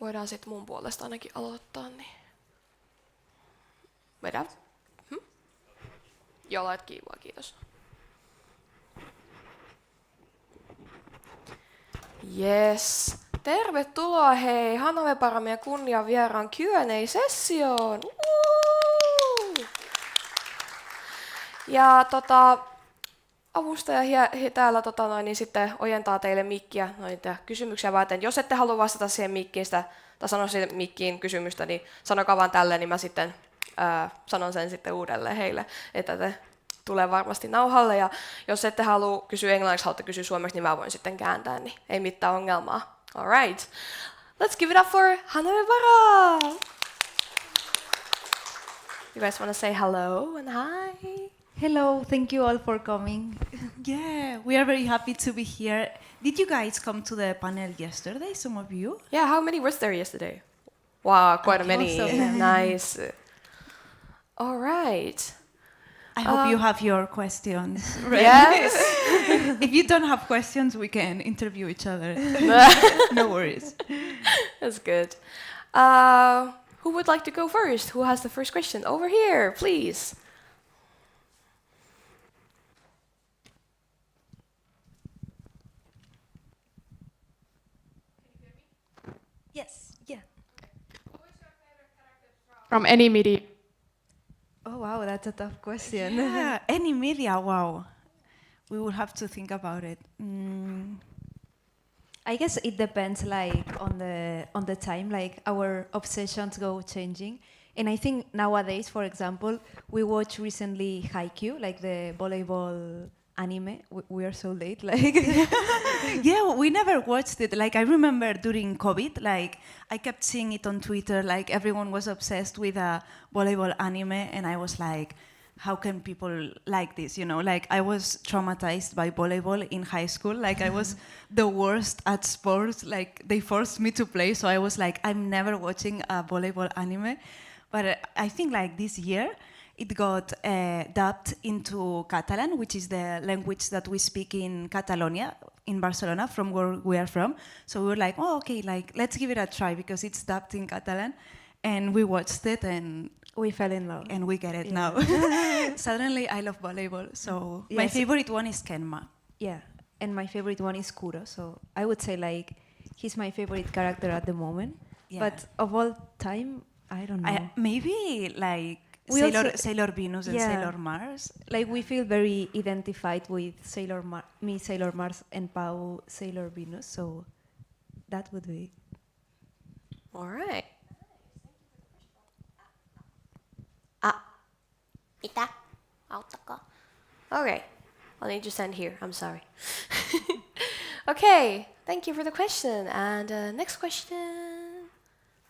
Voidaan sitten mun puolesta ainakin aloittaa. Niin. Vedä. Joo, lait kiivaa, kiitos. Yes. Tervetuloa hei Hanavbaran ja kunnian vieraan Q&A-sessioon. Ja avustaja täällä niin sitten ojentaa teille mikkiä noita kysymyksiä varten. Jos ette halua vastata siihen mikkiin tai sanoa siihen mikkiin kysymystä, niin sanokaa vaan tälleen, niin mä sitten sanon sen sitten uudelleen heille, että te tulee varmasti nauhalle. Ja jos ette halua kysyä englanniksi, haluatte kysyä suomeksi, niin mä voin sitten kääntää, niin ei mitään ongelmaa. All right. Let's give it up for Hanavbara. You guys want to say hello and hi? Hello, thank you all for coming. Yeah, we are very happy to be here. Did you guys come to the panel yesterday, some of you? Yeah, how many was there yesterday? Wow, quite many. Awesome. Nice. All right. I hope you have your questions ready. Yes. If you don't have questions, we can interview each other. No worries. That's good. Who would like to go first? Who has the first question? Over here, please. Yes, yeah. From any media. Oh wow, that's a tough question. Yeah, any media, wow. We will have to think about it. I guess it depends like on the time, like our obsessions go changing. And I think nowadays, for example, we watched recently Haikyuu, like the volleyball anime. We are so late, like. Yeah, we never watched it. Like, I remember during COVID, like, I kept seeing it on Twitter, like, everyone was obsessed with a volleyball anime, and I was like, how can people like this, you know? Like, I was traumatized by volleyball in high school. Like, I was the worst at sports. Like, they forced me to play, so I was like, I'm never watching a volleyball anime. But I think, like, this year, it got dubbed into Catalan, which is the language that we speak in Catalonia, in Barcelona, from where we are from. So we were like, oh, okay, like, let's give it a try because it's dubbed in Catalan. And we watched it and We fell in love. we get it now. Suddenly, I love volleyball. So my Yes. favorite one is Kenma. Yeah, and my favorite one is Kuro. So I would say like he's my favorite character at the moment. Yeah. But of all time, I don't know. Maybe like We Sailor Venus and Yeah. Sailor Mars. Like we feel very identified with me Sailor Mars and Pau Sailor Venus. So that would be. All right. Mitä? Auttakaa. Okay. I'll need you stand here. I'm sorry. Okay. Thank you for the question. And next question.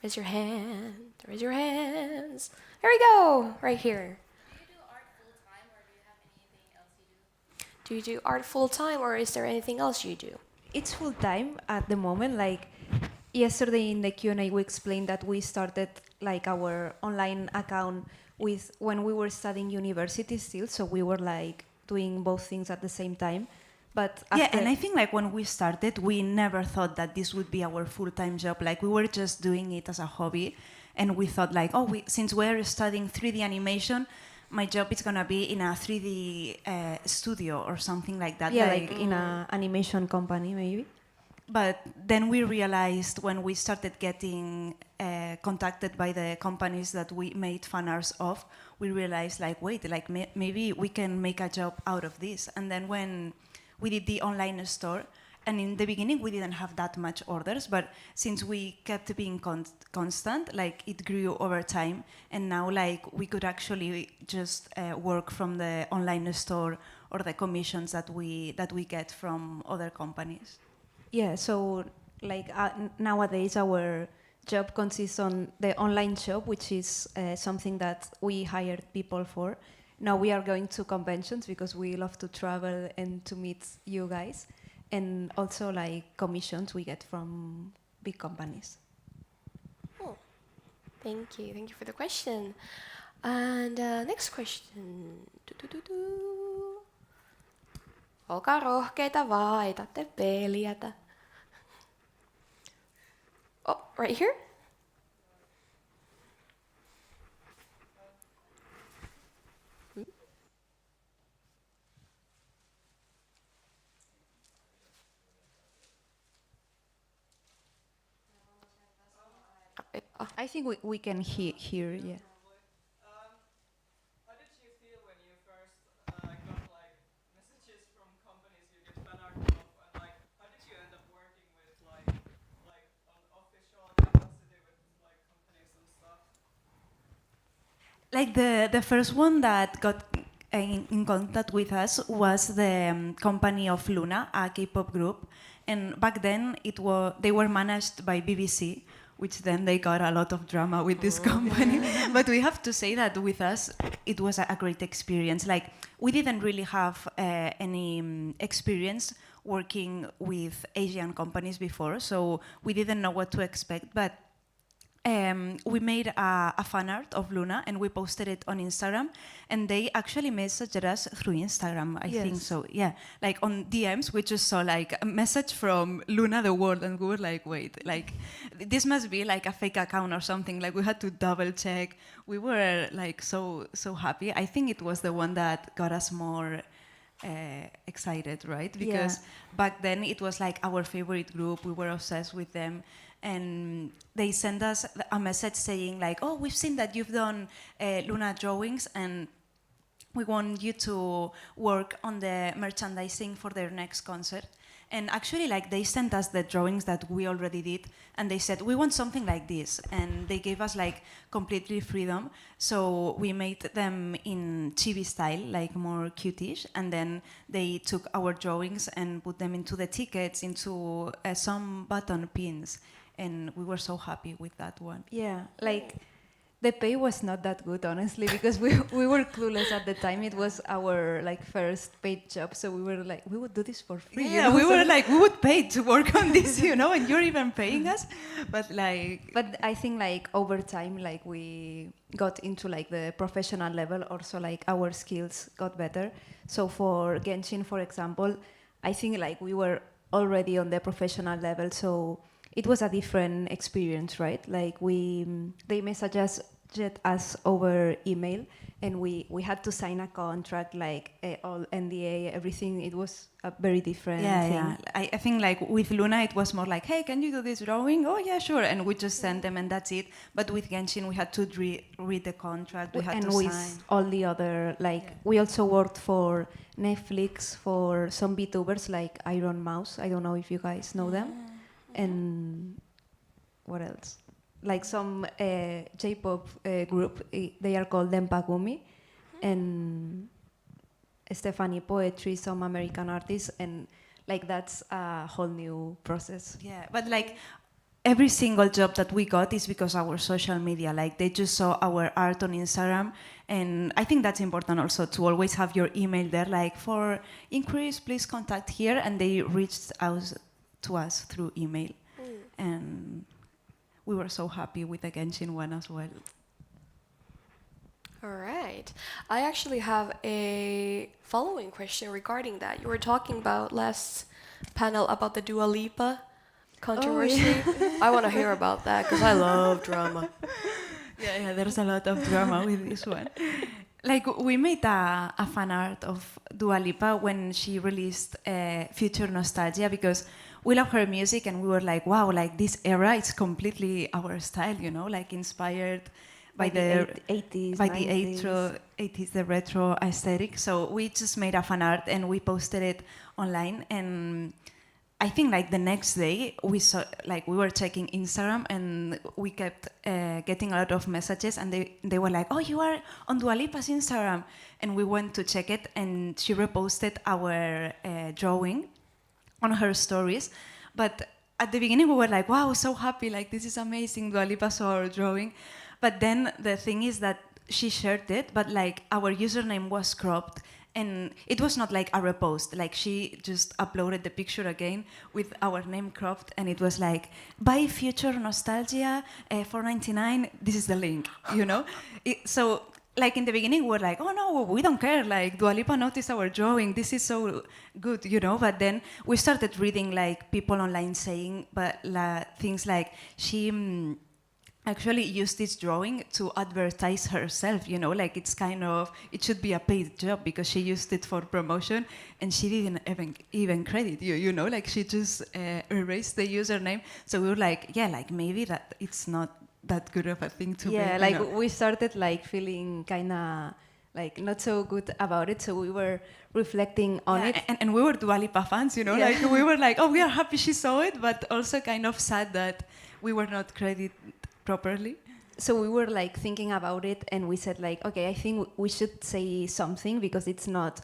Raise your hand. Raise your hands. There we go. Right here. Do you do art full time or is there anything else you do? It's full time at the moment. Like yesterday in the Q&A, we explained that we started like our online account with when we were studying university still. So we were like doing both things at the same time. But Yeah, after, and I think like when we started, we never thought that this would be our full-time job. Like we were just doing it as a hobby, and we thought like, oh, since we're studying 3D animation, my job is gonna be in a 3D studio or something like that. yeah, like in a animation company maybe. But then we realized when we started getting contacted by the companies that we made fan arts of, we realized like, wait, like maybe we can make a job out of this. And then when we did the online store, and in the beginning we didn't have that much orders, but since we kept being constant, like it grew over time, and now like we could actually just work from the online store or the commissions that we get from other companies. Yeah, so like nowadays our job consists on the online shop, which is something that we hired people for. Now we are going to conventions because we love to travel and to meet you guys. And also like commissions we get from big companies. Oh, thank you. Thank you for the question. And next question. Olkaa rohkeita vaan, ei tarvitse peljätä. Oh, right here? I think we can hear, yeah. How did you feel when you first got like messages from companies you did fan art of, and like how did you end up working with like on official capacity with like companies and stuff? Like the first one that got in contact with us was the company of Luna, a K-pop group, and back then they were managed by BBC, which then they got a lot of drama with this company. But we have to say that with us, it was a great experience. Like we didn't really have any experience working with Asian companies before, so we didn't know what to expect. But we made a fan art of Luna and we posted it on Instagram, and they actually messaged us through Instagram, I think so. Yeah, like on DMs, we just saw like a message from Luna the World, and we were like, wait, like this must be like a fake account or something. Like we had to double check. We were like so happy. I think it was the one that got us more excited, right? Because back then it was like our favorite group. We were obsessed with them. And they sent us a message saying like, oh, we've seen that you've done Luna drawings and we want you to work on the merchandising for their next concert. And actually, like, they sent us the drawings that we already did, and they said, we want something like this. And they gave us, like, completely freedom. So we made them in chibi style, like, more cutish. And then they took our drawings and put them into the tickets, into some button pins. And we were so happy with that one. Yeah, like the pay was not that good, honestly, because we were clueless at the time. It was our like first paid job, so we were like, we would do this for free. Yeah, we were like, we would pay to work on this, you know, and you're even paying us. But like, but I think like over time, like we got into like the professional level. Also, like our skills got better. So for Genshin, for example, I think like we were already on the professional level, so it was a different experience, right? Like they messaged us over email, and we had to sign a contract, like all NDA, everything. It was a very different thing. Yeah. I think like with Luna, it was more like, hey, can you do this drawing? Oh yeah, sure. And we just sent them, and that's it. But with Genshin, we had to read the contract. We had and to with sign. all the other, like we also worked for Netflix for some VTubers like Iron Mouse. I don't know if you guys know them. And what else? Like some J-pop group, they are called Dempagumi, and Stephanie Poetry, some American artists, and like that's a whole new process. Yeah, but like every single job that we got is because our social media, like they just saw our art on Instagram, and I think that's important also to always have your email there, like for inquiries, please contact here, and they reached out to us through email. And we were so happy with the Genshin one as well. All right. I actually have a following question regarding that. You were talking about last panel about the Dua Lipa controversy. I want to hear about that because I love drama. Yeah, there's a lot of drama with this one. Like, we made a fan art of Dua Lipa when she released Future Nostalgia, because we love her music and we were like, wow, like this era is completely our style, you know, like inspired by the 80s, by 90s. the 80s, the retro aesthetic. So we just made a fan art and we posted it online. And I think like the next day we saw, like we were checking Instagram and we kept getting a lot of messages, and they were like, oh, you are on Dua Lipa's Instagram. And we went to check it, and she reposted our drawing on her stories. But at the beginning we were like, wow, so happy, like this is amazing, Dua Lipa saw our drawing. But then the thing is that she shared it, but like our username was cropped, and it was not like a repost, like she just uploaded the picture again with our name cropped, and it was like, buy Future Nostalgia, $4.99, this is the link, you know? So like in the beginning, we're like, oh no, we don't care. Like Dua Lipa noticed our drawing. This is so good, you know. But then we started reading like people online saying, but things like she actually used this drawing to advertise herself. You know, like it's kind of it should be a paid job because she used it for promotion, and she didn't even credit you. You know, like she just erased the username. So we were like, yeah, like maybe that it's not that good of a thing to Yeah, be. like You know? we started like feeling kind of like not so good about it, so we were reflecting on Yeah, it. and we were Dua Lipa fans, you know, Yeah. like we were like, oh, we are happy she saw it, but also kind of sad that we were not credited properly. So we were like thinking about it, and we said like, okay, I think we should say something because it's not.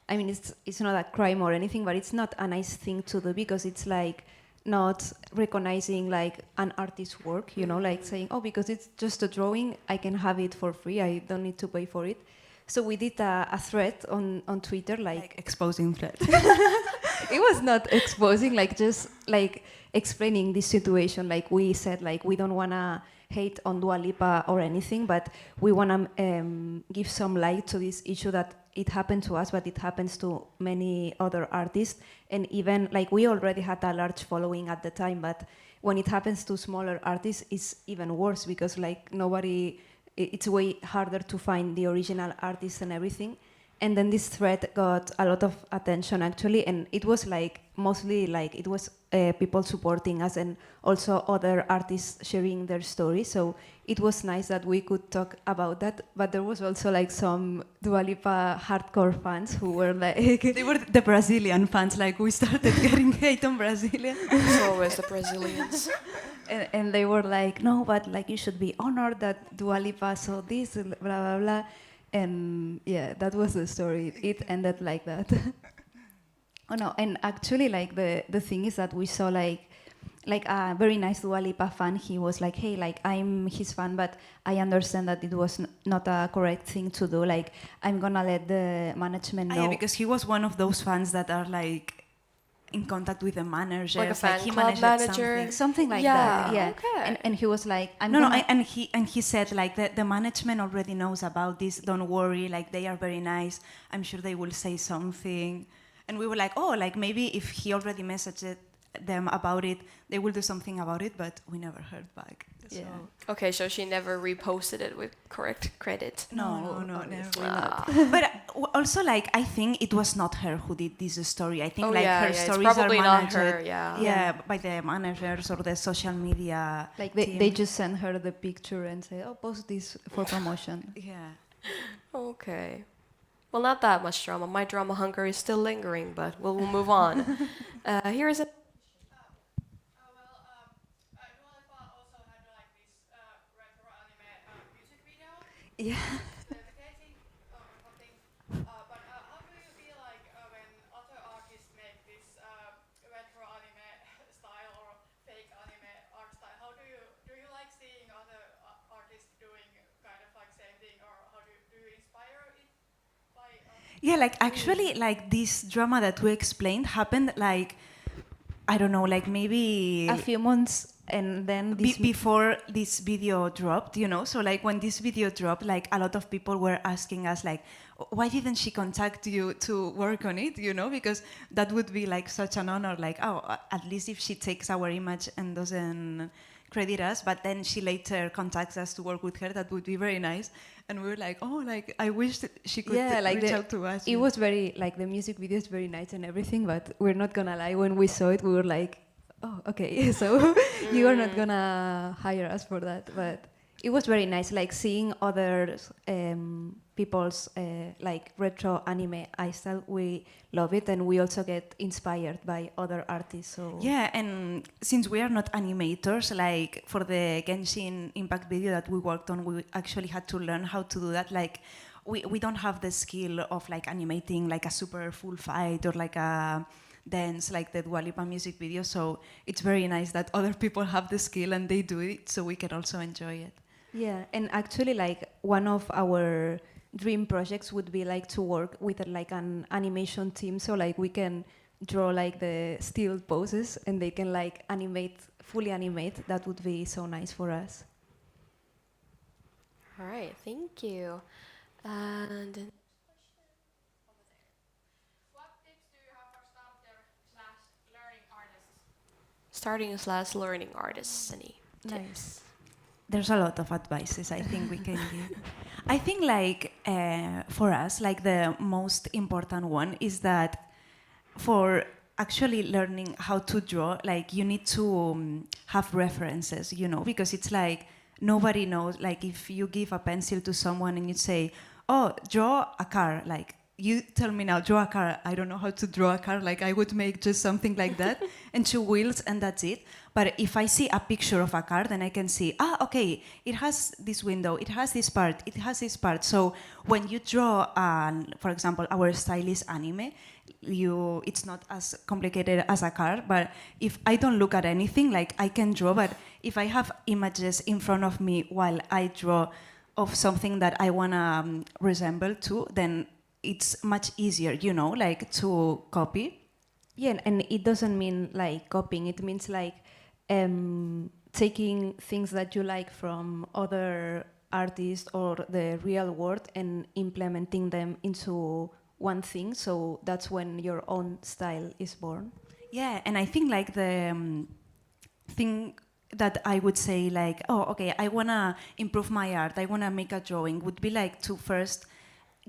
I mean, it's not a crime or anything, but it's not a nice thing to do because it's like not recognizing like an artist's work, you know, like saying, oh, because it's just a drawing, I can have it for free. I don't need to pay for it. So we did a thread on Twitter, Like exposing threat. it was not exposing, like just like explaining this situation. Like we said, like we don't wanna hate on Dua Lipa or anything, but we wanna give some light to this issue that it happened to us, but it happens to many other artists. And even like we already had a large following at the time, but when it happens to smaller artists, it's even worse because like it's way harder to find the original artists and everything. And then this thread got a lot of attention actually, and it was like mostly like it was people supporting us and also other artists sharing their stories. So it was nice that we could talk about that. But there was also like some Dua Lipa hardcore fans who were like, They were the Brazilian fans, like we started getting hate on Brazilian. It's always the Brazilians. and they were like, no, but like you should be honored that Dua Lipa saw this, blah blah blah. And yeah, that was the story. It ended like that. Oh no, and actually like the thing is that we saw like a very nice Dua Lipa fan. He was like, hey, like I'm his fan, but I understand that it was not a correct thing to do. Like I'm gonna let the management know. Yeah, because he was one of those fans that are like in contact with the manager, Like a fan he club managed manager? Something like Yeah, that. Yeah. okay. And he was like, I'm No, gonna and he said like the management already knows about this. Don't worry, like they are very nice. I'm sure they will say something. And we were like, oh, like maybe if he already messaged them about it, they will do something about it. But we never heard back. Yeah. So. Okay, so she never reposted it with correct credit. No, obviously never. Ah. But also, like, I think it was not her who did this story. I think Oh, like yeah, her yeah, it's stories probably are not managed. her, yeah. Yeah, by the managers or the social media. like team. they just send her the picture and say, oh, post this for promotion. Yeah. Okay. Well, not that much drama. My drama hunger is still lingering, but we'll move on. Here is a Dua Lipa also had like this retro anime music video. Yeah. Dedicating or something. But how do you feel like when other artists make this retro anime style or fake anime art style? How do you like seeing other artists doing kind of like same thing, or how do you inspire it by? Yeah, like actually, like this drama that we explained happened like, I don't know, like maybe A few months, and then this before this video dropped, you know. So like when this video dropped, like a lot of people were asking us like, why didn't she contact you to work on it, you know? Because that would be like such an honor, like, oh, at least if she takes our image and doesn't credit us, but then she later contacts us to work with her, that would be very nice. And we were like, oh, like I wish that she could reach out to us. it was very like the music video is very nice and everything, but we're not gonna lie, when we saw it we were like, oh, okay, so you are not gonna hire us for that. But it was very nice, like seeing other people's like retro anime eye style. We love it, and we also get inspired by other artists. So Yeah, and since we are not animators, like for the Genshin Impact video that we worked on, we actually had to learn how to do that. Like, we don't have the skill of like animating like a super full fight or like a dance like the Dua Lipa music video. So it's very nice that other people have the skill and they do it, so we can also enjoy it. yeah, and actually, like one of our dream projects would be like to work with like an animation team, so like we can draw like the still poses and they can like fully animate. That would be so nice for us. All right, thank you. And then What tips do you have for starter/learning artists? starting/learning artists, any tips? There's a lot of advices I think we can give. I think like for us, like the most important one is that for actually learning how to draw, like you need to have references, you know, because it's like nobody knows, like if you give a pencil to someone and you say, oh, draw a car, like you tell me now, draw a car, I don't know how to draw a car, like I would make just something like that and two wheels and that's it. But if I see a picture of a car, then I can see, okay, it has this window, it has this part, it has this part. So when you draw, for example, our style is anime, it's not as complicated as a car, but if I don't look at anything, like I can draw, but if I have images in front of me while I draw of something that I want to resemble to, then it's much easier, you know, like to copy. Yeah, and it doesn't mean like copying. It means like taking things that you like from other artists or the real world and implementing them into one thing. So that's when your own style is born. Yeah, and I think like the thing that I would say like, oh, okay, I want to improve my art, I want to make a drawing, would be like to first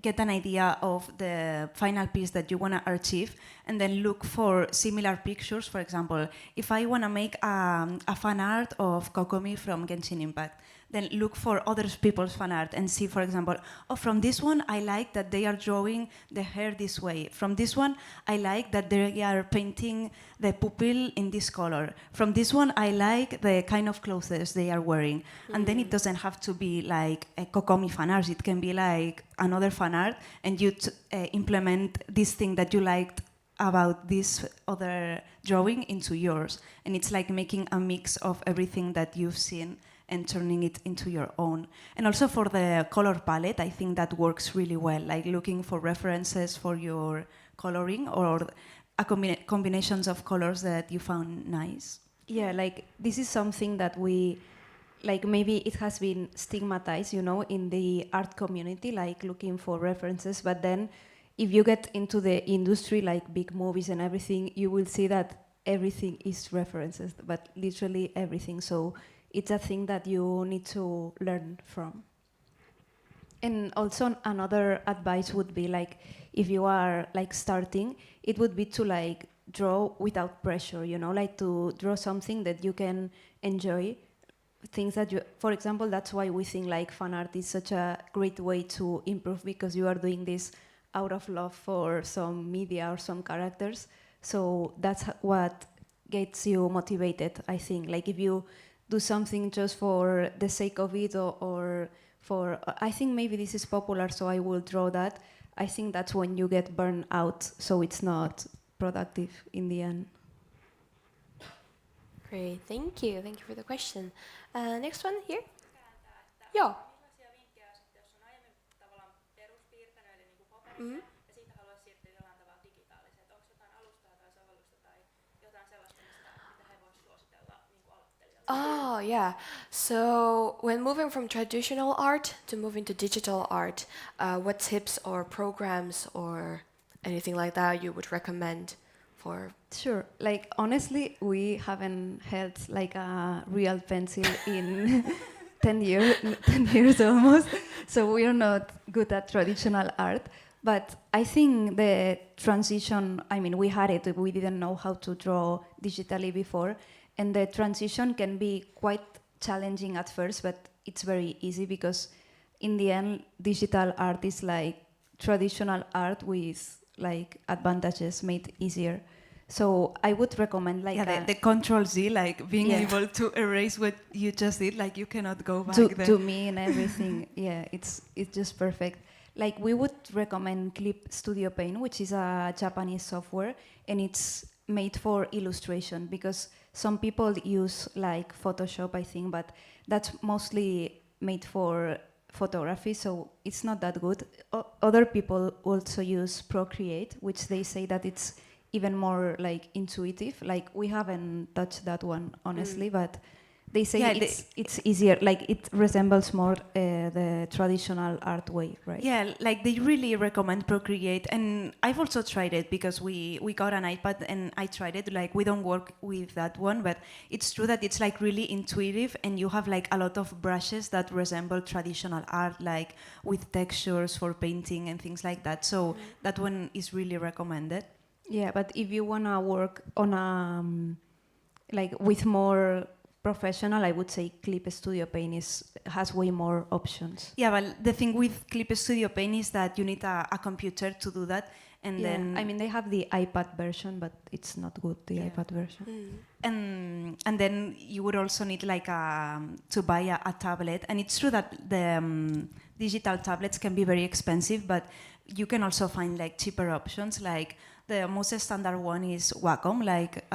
get an idea of the final piece that you want to achieve and then look for similar pictures. For example, if I want to make a fan art of Kokomi from Genshin Impact, then look for other people's fan art and see, for example, oh, from this one I like that they are drawing the hair this way. From this one I like that they are painting the pupil in this color. From this one I like the kind of clothes they are wearing. And then it doesn't have to be like a Kokomi fan art, it can be like another fan art and you implement this thing that you liked about this other drawing into yours. And it's like making a mix of everything that you've seen and turning it into your own. And also for the color palette, I think that works really well, like looking for references for your coloring or combinations of colors that you found nice. Yeah, like this is something that we, like maybe it has been stigmatized, you know, in the art community, like looking for references. But then if you get into the industry, like big movies and everything, you will see that everything is references, but literally everything. So it's a thing that you need to learn from. And also another advice would be like, if you are like starting, it would be to like draw without pressure, you know, like to draw something that you can enjoy, things that you, for example, that's why we think like fan art is such a great way to improve, because you are doing this out of love for some media or some characters. So that's what gets you motivated, I think. Like if you do something just for the sake of it, or for, I think maybe this is popular, so I will draw that. I think that's when you get burned out, so it's not productive in the end. Great, thank you. Thank you for the question. Next one here. Joo. Millaisia vinkkejä sitten, jos on aiemmin tavallaan peruspiirtänyt, eli niin paperissa, ja siitä haluaisi siirtyä jollain tavalla digitaaliseen? Onko jotain alustaa tai sovellusta tai jotain sellaista, mitä he voisivat suositella niin aloittelijoille? Oh, yeah. So when moving from traditional art to moving to digital art, what tips or programs or anything like that you would recommend for? Sure. Like honestly, we haven't held like a real pencil in 10 years almost. So we are not good at traditional art. But I think the transition, I mean, we had it, we didn't know how to draw digitally before. And the transition can be quite challenging at first, but it's very easy because in the end, digital art is like traditional art with like advantages made easier. So I would recommend like The Control Z, like being able to erase what you just did, like you cannot go back there. to me and everything. Yeah, it's just perfect. Like we would recommend Clip Studio Paint, which is a Japanese software, and it's made for illustration, because some people use like Photoshop, I think, but that's mostly made for photography, so it's not that good. Other people also use Procreate, which they say that it's even more like intuitive. Like we haven't touched that one honestly, but They say Yeah, it's easier, like it resembles more the traditional art way, right? Yeah, like they really recommend Procreate, and I've also tried it because we got an iPad and I tried it. Like we don't work with that one, but it's true that it's like really intuitive, and you have like a lot of brushes that resemble traditional art, like with textures for painting and things like that. So that one is really recommended. Yeah, but if you wanna work on like with more professional, I would say Clip Studio Paint has way more options. Yeah, but the thing with Clip Studio Paint is that you need a computer to do that, and Yeah, then I mean they have the iPad version, but it's not good, the iPad version. and then you would also need like to buy a tablet, and it's true that the digital tablets can be very expensive, but you can also find like cheaper options. Like the most standard one is Wacom. Like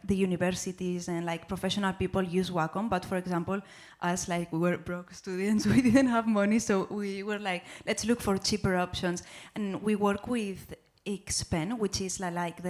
the universities and like professional people use Wacom, but for example, us, like we were broke students, we didn't have money, so we were like, let's look for cheaper options, and we work with Xpen, which is like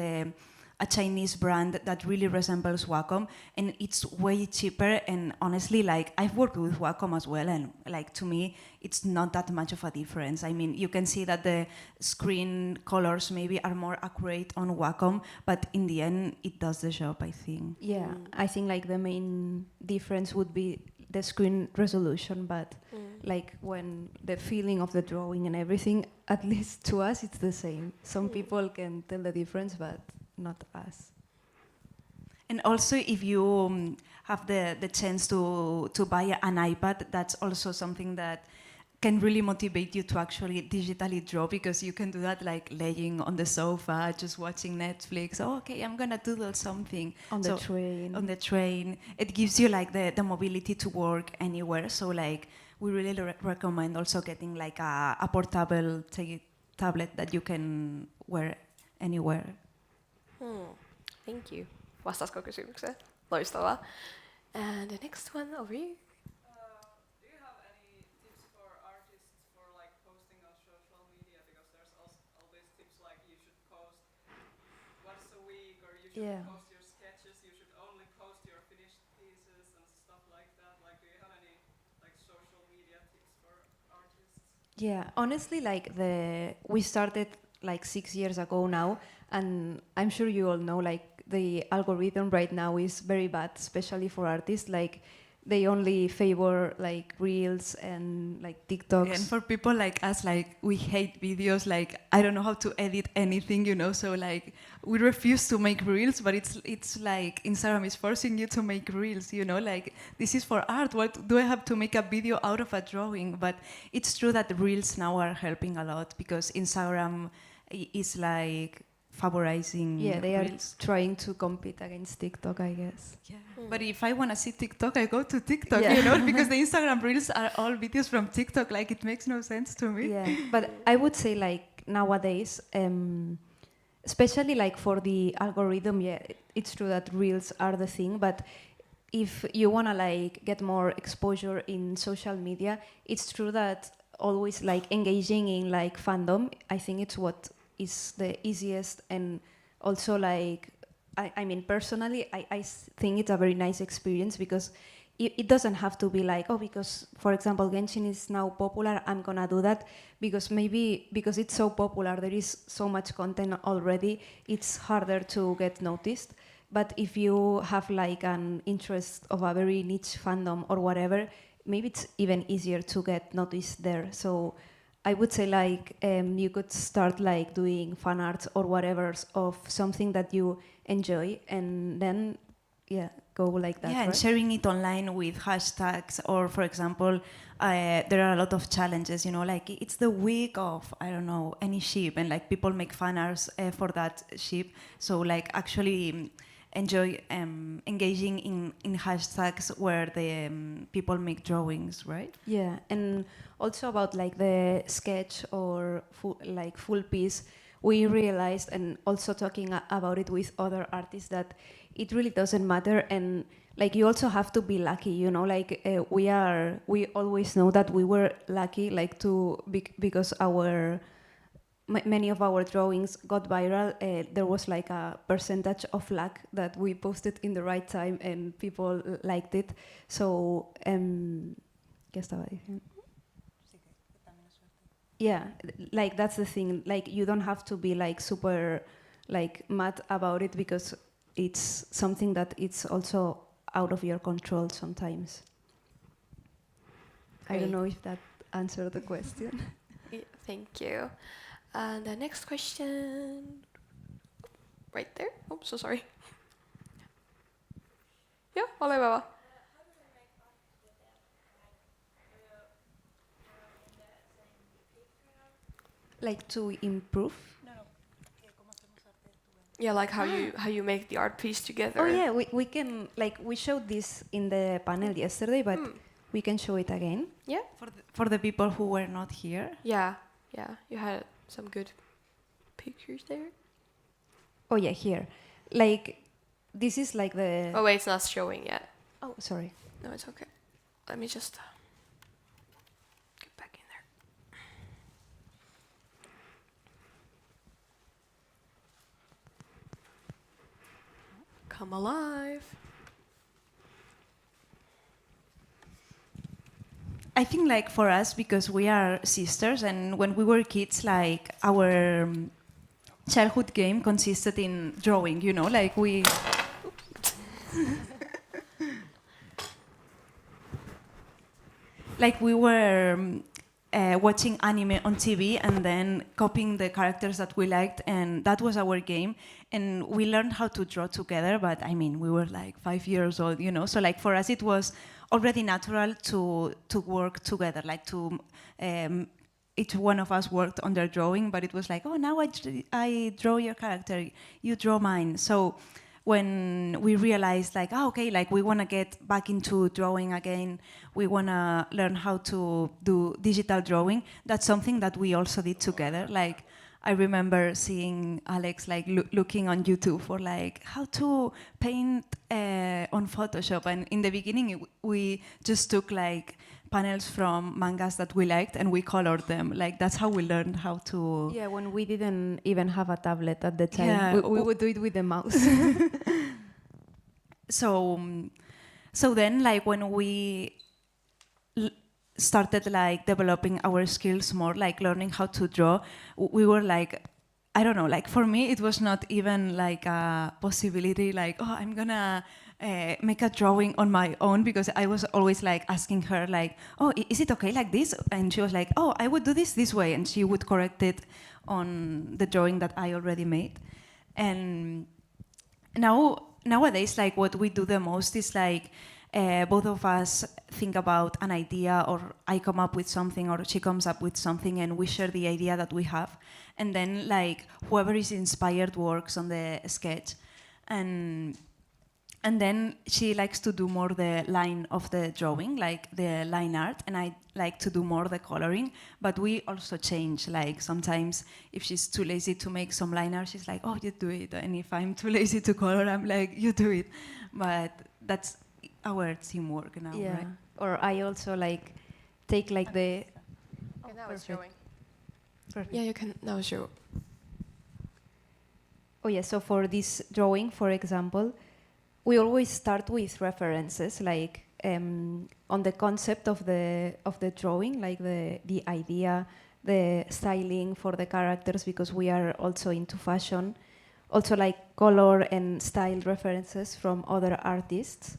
a Chinese brand that really resembles Wacom, and it's way cheaper. And honestly, like I've worked with Wacom as well, and like to me, it's not that much of a difference. I mean, you can see that the screen colors maybe are more accurate on Wacom, but in the end, it does the job, I think. Yeah, I think like the main difference would be the screen resolution, but like when the feeling of the drawing and everything, at least to us, it's the same. Some people can tell the difference, but not us. And also, if you have the chance to buy an iPad, that's also something that can really motivate you to actually digitally draw, because you can do that like laying on the sofa, just watching Netflix. Oh, okay, I'm gonna doodle something. On the train. On the train. It gives you like the mobility to work anywhere. So like we really recommend also getting like a portable tablet that you can wear anywhere. Thank you. Vastasiko kysymykseen? Loistavaa. And the next one over here. Do you have any tips for artists for like posting on social media? Because there's all these tips like you should post once a week, or you should post your sketches, you should only post your finished pieces and stuff like that. Like, do you have any like social media tips for artists? Yeah, honestly, like we started like 6 years ago now, and I'm sure you all know like the algorithm right now is very bad, especially for artists. Like they only favor like reels and like TikToks. And for people like us, like we hate videos. Like I don't know how to edit anything, you know. So like we refuse to make reels, but it's like Instagram is forcing you to make reels, you know. Like this is for art. What do I have to make a video out of a drawing? But it's true that the reels now are helping a lot, because Instagram is like favorizing. Yeah, they reels. are trying to compete against TikTok, I guess. Yeah. But if I want to see TikTok, I go to TikTok, Yeah. you know, because the Instagram reels are all videos from TikTok. Like it makes no sense to me. Yeah, but I would say like nowadays, especially like for the algorithm, yeah, it's true that reels are the thing, but if you wanna like get more exposure in social media, it's true that always like engaging in like fandom, I think it's what is the easiest. And also like I mean personally I think it's a very nice experience, because it doesn't have to be like, oh, because for example Genshin is now popular, I'm gonna do that, because maybe because it's so popular, there is so much content already, it's harder to get noticed. But if you have like an interest of a very niche fandom or whatever, maybe it's even easier to get noticed there. So I would say like you could start like doing fan art or whatever of something that you enjoy, and then go like that. Yeah, right? and sharing it online with hashtags, or for example, there are a lot of challenges, you know, like it's the week of, I don't know, any ship, and like people make fan arts for that ship. So like actually enjoy engaging in hashtags where the people make drawings, right? Yeah, and also about like the sketch or full piece, we realized, and also talking about it with other artists, that it really doesn't matter, and like you also have to be lucky, you know. Like we always know that we were lucky, like because our many of our drawings got viral, there was like a percentage of luck that we posted in the right time and people liked it. So, ¿qué estaba diciendo? Yeah, like that's the thing. Like you don't have to be like super like mad about it because it's something that it's also out of your control sometimes. I don't Great. know if that answered the question. Yeah, thank you. And the next question, right there. Oh, so sorry. Yeah, ole hyvä vaan. Like to improve. Yeah, like how you make the art piece together. Oh yeah, we can like we showed this in the panel yesterday, but we can show it again. Yeah, For the people who were not here. yeah. You had some good pictures there. Oh yeah, here. Like this is like the. Oh wait, it's not showing yet. Oh, sorry. No, it's okay. Let me just get back in there. Come alive. I think like for us, because we are sisters, and when we were kids, like our childhood game consisted in drawing, you know, like we... like we were watching anime on TV and then copying the characters that we liked, and that was our game. And we learned how to draw together, but I mean, we were like 5 years old, you know. So like for us, it was already natural to work together, like to each one of us worked on their drawing, but it was like, oh, now I draw your character, you draw mine. So when we realized like, oh, okay, like we want to get back into drawing again, we want to learn how to do digital drawing, that's something that we also did together. Like I remember seeing Alex like looking on YouTube for like how to paint on Photoshop, and in the beginning we just took like panels from mangas that we liked and we colored them. Like that's how we learned how to. Yeah, when we didn't even have a tablet at the time, Yeah. we would do it with the mouse. So then like when we started like developing our skills more, like learning how to draw, we were like, I don't know, like for me it was not even like a possibility like, oh, I'm gonna make a drawing on my own, because I was always like asking her like, oh, is it okay like this? And she was like, oh, I would do this way, and she would correct it on the drawing that I already made. And nowadays like what we do the most is like both of us think about an idea, or I come up with something or she comes up with something, and we share the idea that we have, and then like whoever is inspired works on the sketch, and then she likes to do more the line of the drawing, like the line art, and I like to do more the coloring. But we also change, like sometimes if she's too lazy to make some line art, she's like, oh, you do it, and if I'm too lazy to color, I'm like, you do it. But that's our teamwork now, Yeah. right? Or I also like take like the. Okay, now it's perfect. showing. Perfect. Yeah, you can now show. Oh yeah, so for this drawing, for example, we always start with references, like on the concept of the drawing, like the idea, the styling for the characters, because we are also into fashion, also like color and style references from other artists.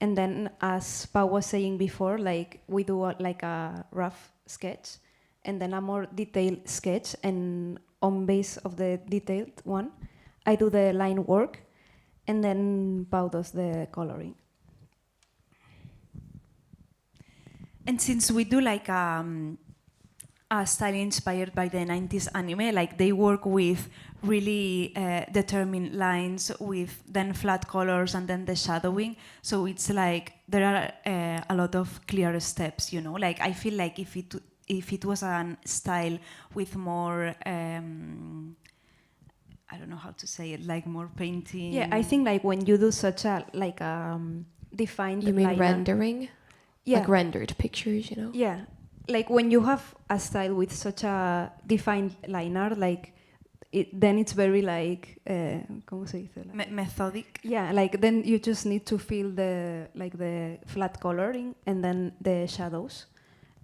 And then, as Pau was saying before, like we do like a rough sketch, and then a more detailed sketch, and on base of the detailed one, I do the line work, and then Pau does the coloring. And since we do like a style inspired by the 90s anime, like they work with really determined lines with then flat colors and then the shadowing. So it's like there are a lot of clear steps, you know. Like I feel like if it was a style with more I don't know how to say it, like more painting. Yeah, I think like when you do such a like defined. You mean line art- rendering? Yeah. Like rendered pictures, you know? Yeah, like when you have a style with such a defined line art, like then it's very like ¿cómo se dice? Like, Methodic. yeah, like then you just need to feel the flat coloring and then the shadows.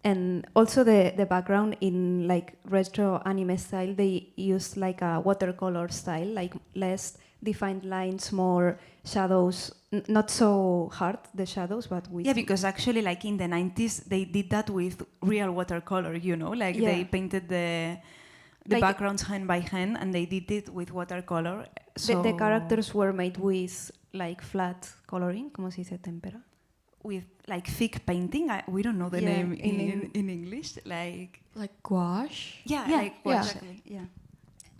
And also the background in like retro anime style, they use like a watercolor style, like less defined lines, more shadows, not so hard, the shadows, but with... Yeah, because actually, like in the 90s, they did that with real watercolor, you know? Like they painted the like backgrounds hand by hand, and they did it with watercolor. So the characters were made with like flat coloring, ¿cómo se dice tempera? with like thick painting. We don't know the Yeah, name in in English. Like gouache. like gouache. Exactly, yeah.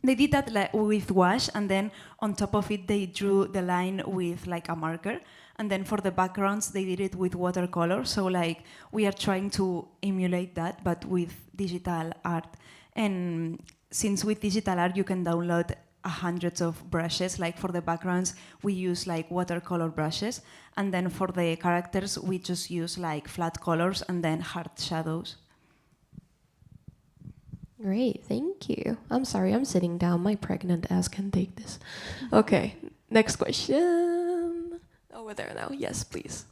They did that like, with gouache, and then on top of it, they drew the line with like a marker. And then for the backgrounds, they did it with watercolor. So like we are trying to emulate that, but with digital art. And since with digital art, you can download hundreds of brushes. Like for the backgrounds, we use like watercolor brushes. And then for the characters, we just use like flat colors and then hard shadows. Great, thank you. I'm sorry, I'm sitting down. My pregnant ass can take this. Okay, next question. Over there now. Yes, please.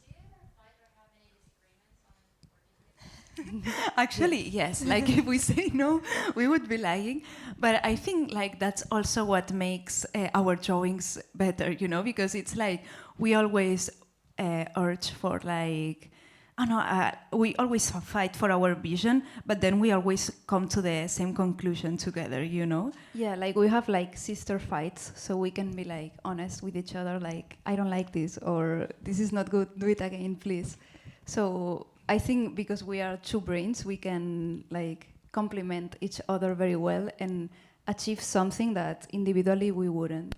Actually, yes. Like if we say no, we would be lying. But I think like that's also what makes our drawings better, you know, because it's like we always urge for like, we always fight for our vision, but then we always come to the same conclusion together, you know? Yeah, like we have like sister fights, so we can be like honest with each other, like I don't like this, or this is not good, do it again, please. So I think because we are two brains, we can like complement each other very well and achieve something that individually we wouldn't.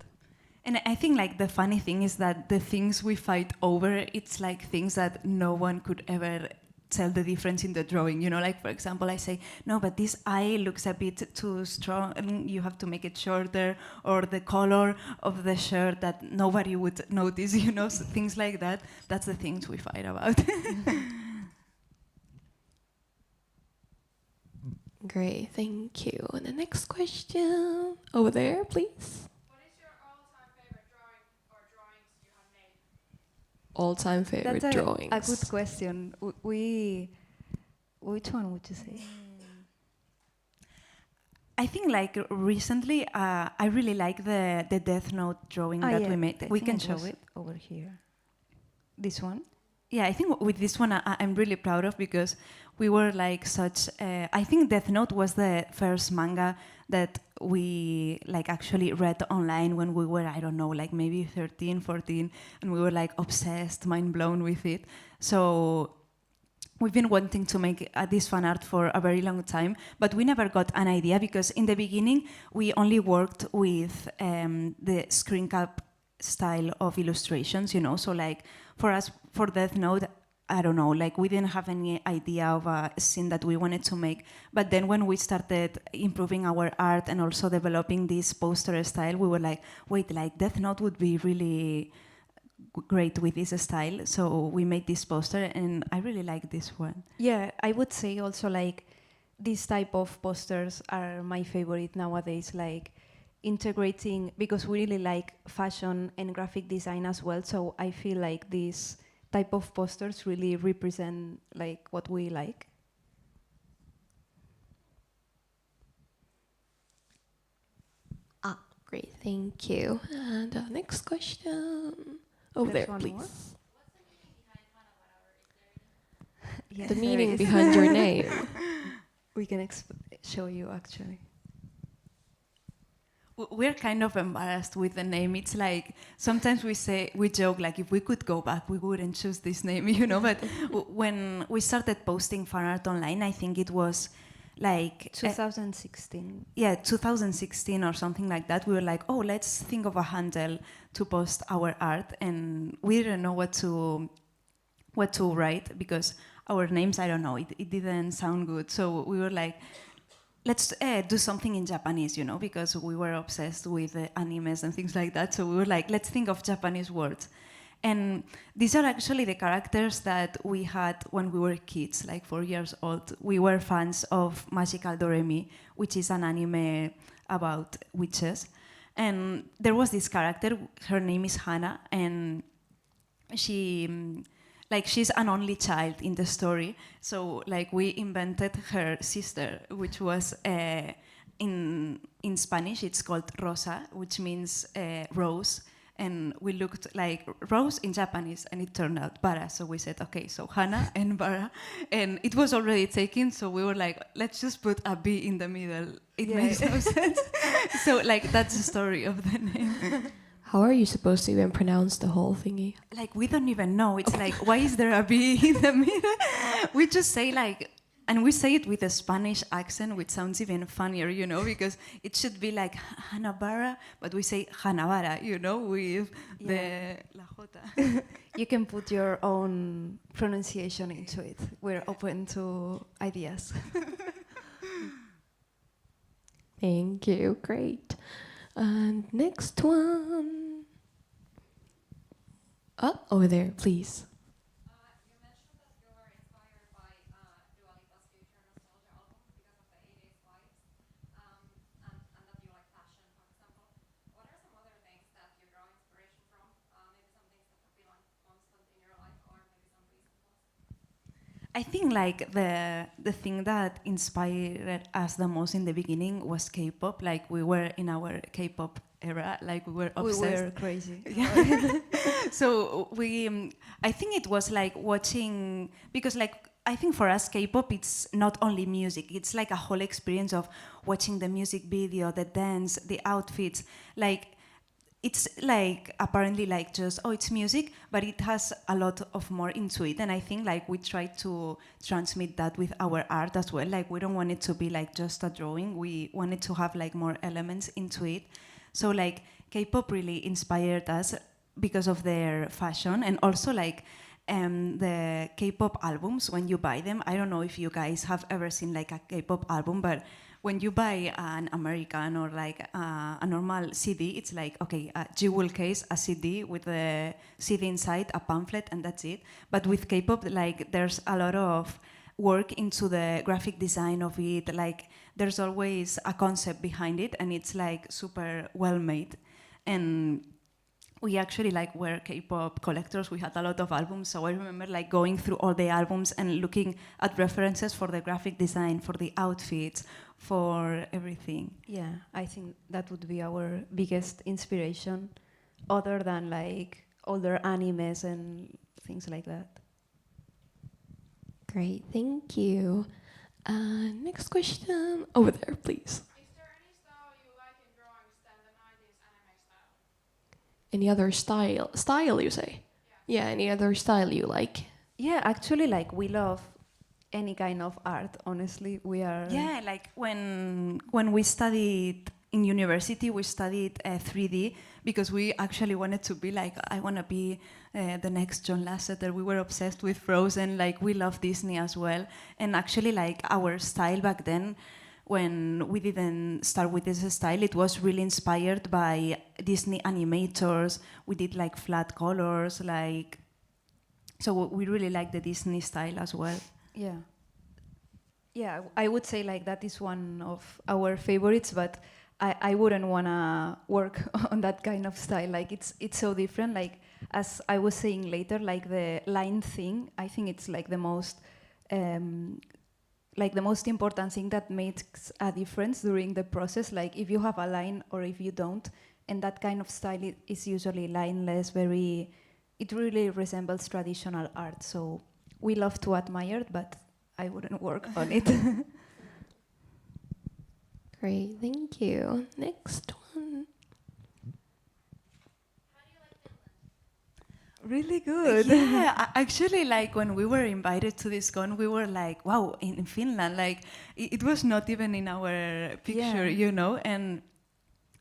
And I think like the funny thing is that the things we fight over, it's like things that no one could ever tell the difference in the drawing. You know, like for example, I say, no, but this eye looks a bit too strong and you have to make it shorter, or the color of the shirt that nobody would notice, you know, so things like that. That's the things we fight about. Great, thank you. And the next question. Over there, please. What is your all-time favorite drawing or drawings you have made? All-time favorite That's drawings. a good question. Which one would you say? I think like recently, I really like the Death Note drawing that we made. We can show it over here. This one? Yeah, I think with this one I'm really proud of, because we were like such. I think Death Note was the first manga that we like actually read online when we were, I don't know, like maybe 13, 14, and we were like obsessed, mind blown with it. So we've been wanting to make this fan art for a very long time, but we never got an idea, because in the beginning we only worked with the screen cap style of illustrations, you know. So like for us, for Death Note, I don't know, like we didn't have any idea of a scene that we wanted to make. But then when we started improving our art and also developing this poster style, we were like, wait, like Death Note would be really great with this style. So we made this poster, and I really like this one. Yeah, I would say also like this type of posters are my favorite nowadays, like integrating, because we really like fashion and graphic design as well. So I feel like this type of posters really represent like what we like. Great, thank you. And next question. Over There's there, one please. more. Yes, The there meaning is. behind your name. We can show you actually. We're kind of embarrassed with the name. It's like sometimes we joke like if we could go back, we wouldn't choose this name, you know. But when we started posting fan art online, I think it was like 2016. 2016 or something like that. We were like, oh, let's think of a handle to post our art, and we didn't know what to write, because our names, I don't know, it didn't sound good. So we were like, let's do something in Japanese, you know, because we were obsessed with animes and things like that. So we were like, let's think of Japanese words. And these are actually the characters that we had when we were kids, like 4 years old. We were fans of Magical Doremi, which is an anime about witches. And there was this character, her name is Hana, and she's an only child in the story. So like we invented her sister, which was in Spanish it's called Rosa, which means rose. And we looked like rose in Japanese, and it turned out Bara. So we said, okay, so Hana and Bara. And it was already taken, so we were like, let's just put a B in the middle. It makes no sense. So like that's the story of the name. How are you supposed to even pronounce the whole thingy? Like we don't even know. It's like, why is there a B in the middle? We just say like, and we say it with a Spanish accent, which sounds even funnier, you know, because it should be like Hanavbara, but we say Hanavbara, you know, with the la jota. You can put your own pronunciation into it. We're open to ideas. Thank you. Great. And next one. Oh, over there, please. You mentioned that you were inspired by Dua Lipa's Future Nostalgia album because of the 80s vibes, and that you like fashion, for example. What are some other things that you draw inspiration from? Maybe some things that have been like constant in your life, or maybe some recent ones? I think like the thing that inspired us the most in the beginning was K-pop. Like we were in our K-pop era, like we were obsessed. We were crazy. Yeah. So I think it was like watching, because like I think for us K-pop it's not only music, it's like a whole experience of watching the music video, the dance, the outfits. Like it's like apparently like just, oh, it's music, but it has a lot of more into it. And I think like we try to transmit that with our art as well. Like we don't want it to be like just a drawing, we wanted to have like more elements into it. So like K-pop really inspired us because of their fashion, and also like the K-pop albums, when you buy them, I don't know if you guys have ever seen like a K-pop album, but when you buy an American or like a normal CD, it's like, okay, a jewel case, a CD with the CD inside, a pamphlet, and that's it. But with K-pop, like there's a lot of work into the graphic design of it. Like there's always a concept behind it, and it's like super well made. And we actually like were K-pop collectors. We had a lot of albums, so I remember like going through all the albums and looking at references for the graphic design, for the outfits, for everything. Yeah, I think that would be our biggest inspiration, other than like older animes and things like that. Great, thank you. Next question. Over there, please. Is there any style you like in drawings than the 90s anime style? Any other style? Style, you say? Yeah, any other style you like? Yeah, actually, like we love any kind of art. Honestly, we are. Yeah, like when we studied in university, we studied 3D because we actually wanted to be like, I want to be the next John Lasseter. We were obsessed with Frozen, like we love Disney as well. And actually like our style back then, when we didn't start with this style, it was really inspired by Disney animators. We did like flat colors, like, so we really like the Disney style as well. Yeah. Yeah, I would say like that is one of our favorites, but I wouldn't wanna work on that kind of style. Like it's so different. Like as I was saying later, like the line thing, I think it's like the most important thing that makes a difference during the process. Like if you have a line or if you don't, and that kind of style is usually lineless, it really resembles traditional art. So we love to admire it, but I wouldn't work on it. Great, thank you. Next one. Really good. Yeah, actually, like when we were invited to this con, we were like, wow, in Finland, like it was not even in our picture, you know, and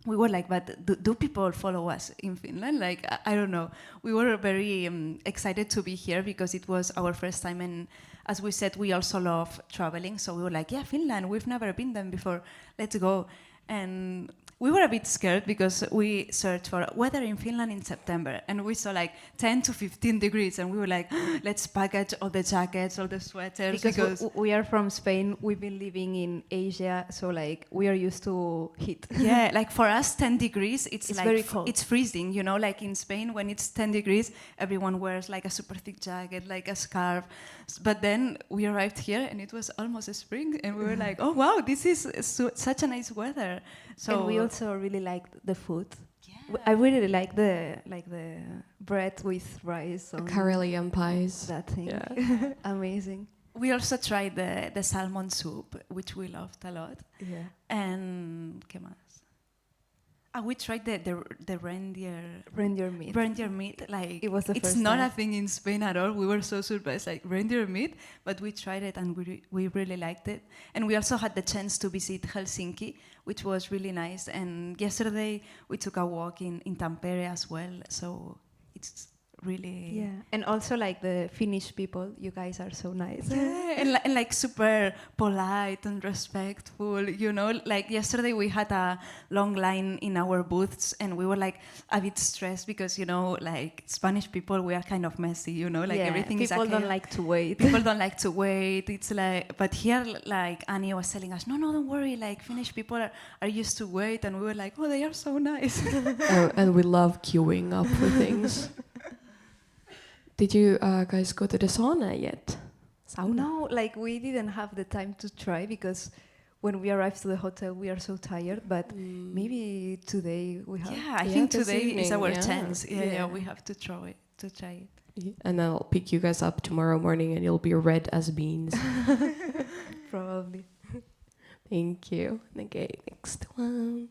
we were like, but do people follow us in Finland? Like, I don't know. We were very excited to be here because it was our first time, and as we said, we also love traveling, so we were like, yeah, Finland, we've never been there before, let's go. And we were a bit scared because we searched for weather in Finland in September, and we saw like 10 to 15 degrees, and we were like, let's package all the jackets, all the sweaters, Because we are from Spain, we've been living in Asia, so like we are used to heat. yeah, like for us, 10 degrees, it's like very cold. it's freezing, you know, like in Spain, when it's 10 degrees, everyone wears like a super thick jacket, like a scarf. But then we arrived here and it was almost a spring, and we were like, oh wow, this is such a nice weather. So And we also really liked the food. I really like the bread with rice. on Karelian pies. That thing. Yeah. Amazing. we also tried the salmon soup, which we loved a lot. Yeah. And ¿qué más? We tried the Reindeer meat. reindeer meat. Like It was the it's first not time. a thing in Spain at all. We were so surprised, like reindeer meat, but we tried it and we really liked it. And we also had the chance to visit Helsinki, which was really nice. And yesterday we took a walk in Tampere as well. So it's really Yeah. And also like the Finnish people, you guys are so nice. Yeah, and like super polite and respectful, you know. Like yesterday we had a long line in our booths and we were like a bit stressed because, you know, like Spanish people, we are kind of messy, you know, like Yeah, everything is people okay. don't like to wait. People don't like to wait. It's like, but here, like Annie was telling us, no, don't worry. Like Finnish people are used to wait, and we were like, oh, they are so nice. Oh, and we love queuing up for things. Did you guys go to the sauna yet? No, like we didn't have the time to try because when we arrived to the hotel, we are so tired. But maybe today we have. Yeah, I Yeah, think this today is evening, our yeah. chance. Yeah, Yeah. we have to try it. And I'll pick you guys up tomorrow morning and you'll be red as beans. Probably. Thank you. Okay, next one.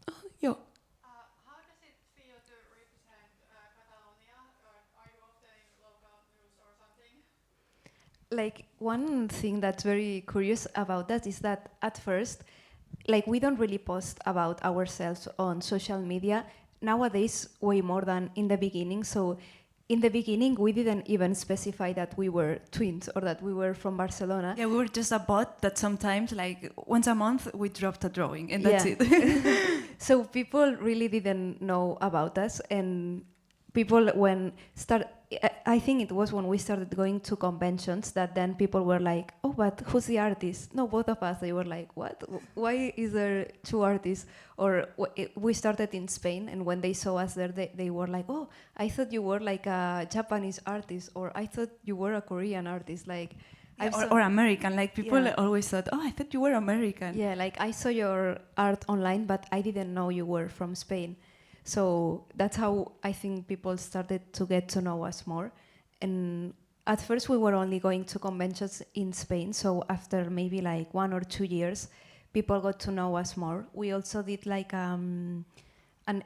Oh, yo. How does it feel to represent Catalonia? Are you often in local news or something? Like one thing that's very curious about that is that at first, like we don't really post about ourselves on social media nowadays way more than in the beginning. So in the beginning, we didn't even specify that we were twins or that we were from Barcelona. Yeah, we were just a bot that sometimes, like once a month, we dropped a drawing, and that's Yeah. it. So people really didn't know about us, and people I think it was when we started going to conventions that then people were like, oh, but who's the artist? No, both of us. They were like, what? Why is there two artists? Or we started in Spain, and when they saw us there, they were like, oh, I thought you were like a Japanese artist, or I thought you were a Korean artist. Like, I've saw- or American. Like people Yeah. always thought, oh, I thought you were American. Yeah, like I saw your art online, but I didn't know you were from Spain. So that's how I think people started to get to know us more. And at first we were only going to conventions in Spain. So after maybe like 1 or 2 years, people got to know us more. We also did like an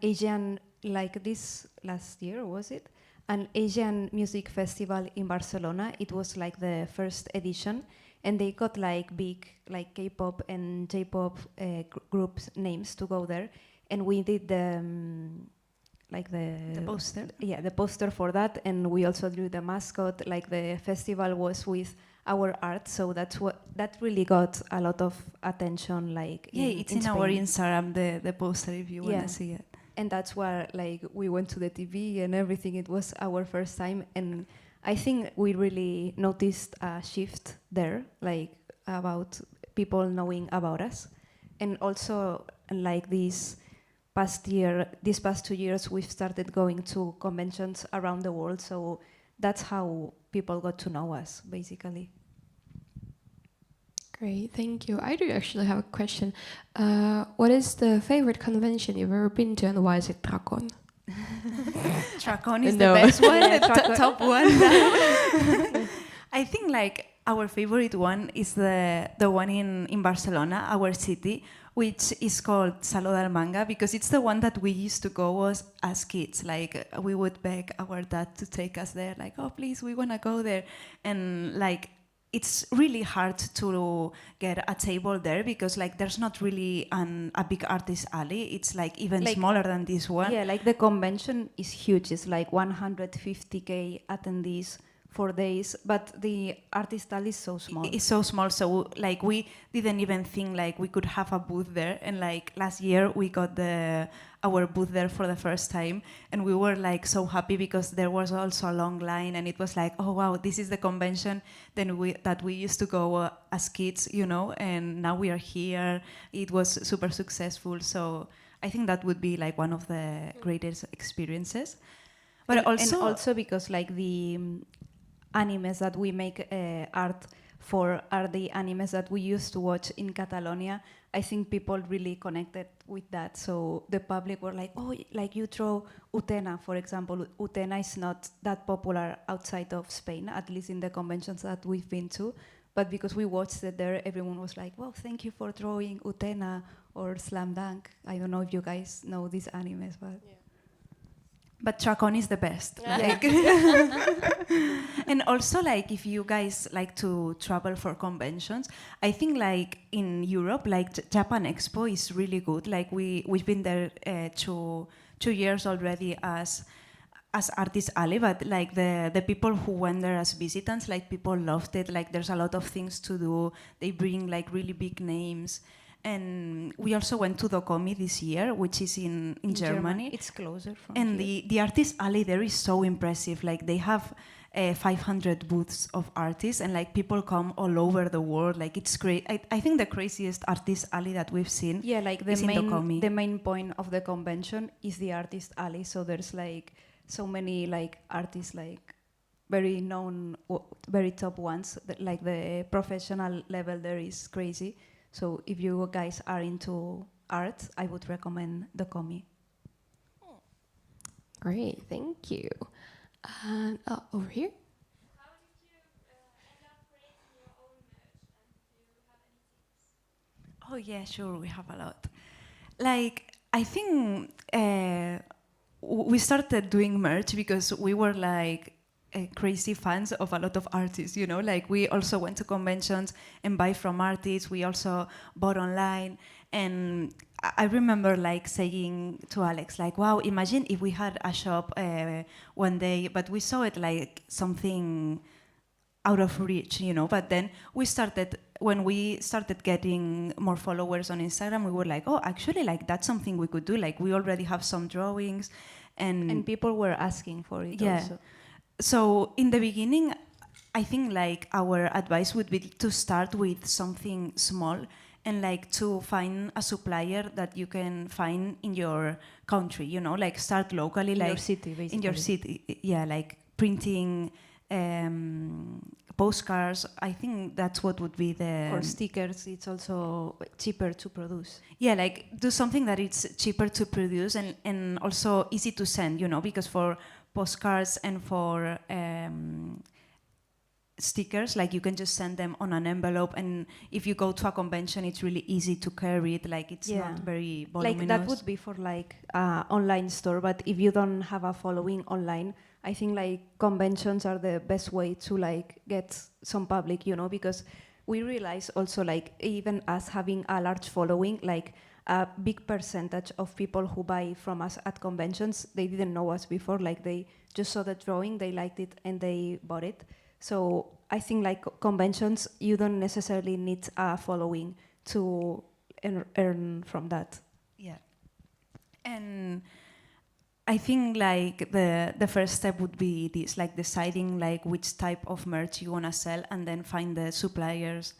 Asian, like this last year, was it? An Asian music festival in Barcelona. It was like the first edition. And they got like big like K-pop and J-pop groups names to go there. And we did the poster. Yeah, the poster for that, and we also drew the mascot. Like the festival was with our art, so that really got a lot of attention. Like It's in our Spain. Instagram, the poster, if you want Yeah. to see it. And that's where like we went to the TV and everything. It was our first time, and I think we really noticed a shift there, like about people knowing about us, and also like these past 2 years, we've started going to conventions around the world. So that's how people got to know us, basically. Great, thank you. I do actually have a question. What is the favorite convention you've ever been to, and why is it Drakon? Tracon is No. the best one, Yeah, the Tracon. top one. I think like our favorite one is the one in Barcelona, our city, which is called Saló del Manga, because it's the one that we used to go as kids. Like we would beg our dad to take us there, like, oh please, we wanna go there. And like it's really hard to get a table there because like there's not really a big artist alley. It's like even Like- smaller than this one. Yeah, like the convention is huge. It's like 150K attendees 4 days, but the artist alley is so small. It's so small, so like we didn't even think like we could have a booth there. And like last year we got our booth there for the first time, and we were like so happy because there was also a long line, and it was like, oh wow, this is the convention that we used to go as kids, you know, and now we are here. It was super successful, so I think that would be like one of the greatest experiences. But and also, also because like the animes that we make art for are the animes that we used to watch in Catalonia. I think people really connected with that. So the public were like, oh, like you draw Utena, for example. Utena is not that popular outside of Spain, at least in the conventions that we've been to. But because we watched it there, everyone was like, well, thank you for drawing Utena or Slam Dunk. I don't know if you guys know these animes, but... Yeah. But Chacon is the best. Like and also, like, if you guys like to travel for conventions, I think like in Europe, like Japan Expo is really good. Like we've been there 2 years already as Artist Alley, but like the people who went there as visitants, like people loved it. Like there's a lot of things to do. They bring like really big names. And we also went to Dokomi this year, which is in Germany. It's closer from And here. the Artist Alley there is so impressive. Like they have 500 booths of artists, and like people come all over the world. Like it's great. I think the craziest Artist Alley that we've seen. Yeah, like is in Dokomi. the main point of the convention is the artist alley. So there's like so many like artists, like very known, very top ones. Like the professional level there is crazy. So if you guys are into art, I would recommend Dokomi. Great, thank you. And over here. How did you end up creating your own merch, and do you have any tips? Oh yeah, sure, we have a lot. Like I think we started doing merch because we were like crazy fans of a lot of artists, you know, like we also went to conventions and buy from artists. We also bought online, and I remember like saying to Alex, like, wow, imagine if we had a shop one day, but we saw it like something out of reach, you know. But then when we started getting more followers on Instagram, we were like, oh, actually, like that's something we could do. Like we already have some drawings, And people were asking for it yeah. also. So in the beginning, I think like our advice would be to start with something small and like to find a supplier that you can find in your country, you know, like start locally, In like your city, basically. in your city, yeah, like printing postcards. I think that's what would be the Or stickers, it's also cheaper to produce. yeah, like do something that it's cheaper to produce and also easy to send, you know, because for postcards and for stickers, like you can just send them on an envelope, and if you go to a convention, it's really easy to carry it. Like it's Yeah. not very voluminous. Like that would be for like online store, but if you don't have a following online, I think like conventions are the best way to like get some public, you know, because we realize also like even us having a large following, like a big percentage of people who buy from us at conventions, they didn't know us before, like they just saw the drawing, they liked it and they bought it. So I think like conventions, you don't necessarily need a following to earn from that. Yeah. And I think like the first step would be this, like deciding like which type of merch you want to sell, and then find the suppliers.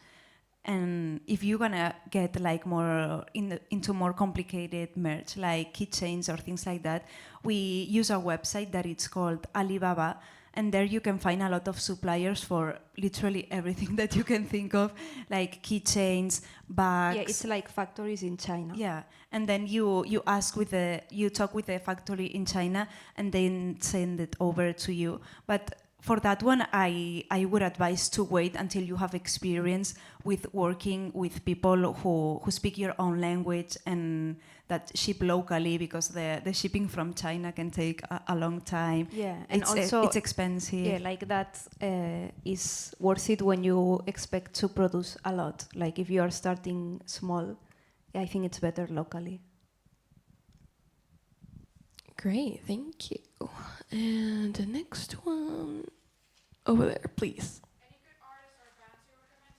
And if you're gonna get like more into more complicated merch, like keychains or things like that, we use a website that it's called Alibaba, and there you can find a lot of suppliers for literally everything that you can think of, like keychains, bags. Yeah, it's like factories in China. Yeah, and then you talk with the factory in China, and then send it over to you. But for that one, I would advise to wait until you have experience with working with people who speak your own language and that ship locally, because the shipping from China can take a long time. Yeah, and It's, also it's expensive. yeah, like that is worth it when you expect to produce a lot. Like if you are starting small, I think it's better locally. Great, thank you. And the next one. over there, please. Any good artists or bands you recommend?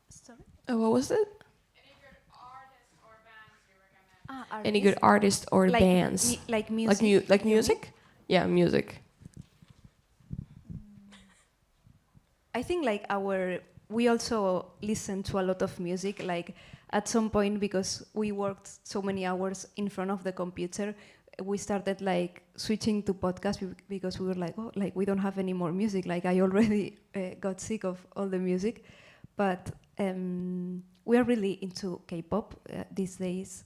Sorry? What was it? Any good artists or bands you recommend? Any good artists or like bands? like music. Like music? Yeah, music. I think like we also listen to a lot of music. Like at some point, because we worked so many hours in front of the computer, we started like switching to podcasts because we were like, oh, like we don't have any more music. Like I already got sick of all the music, but we are really into K-pop these days.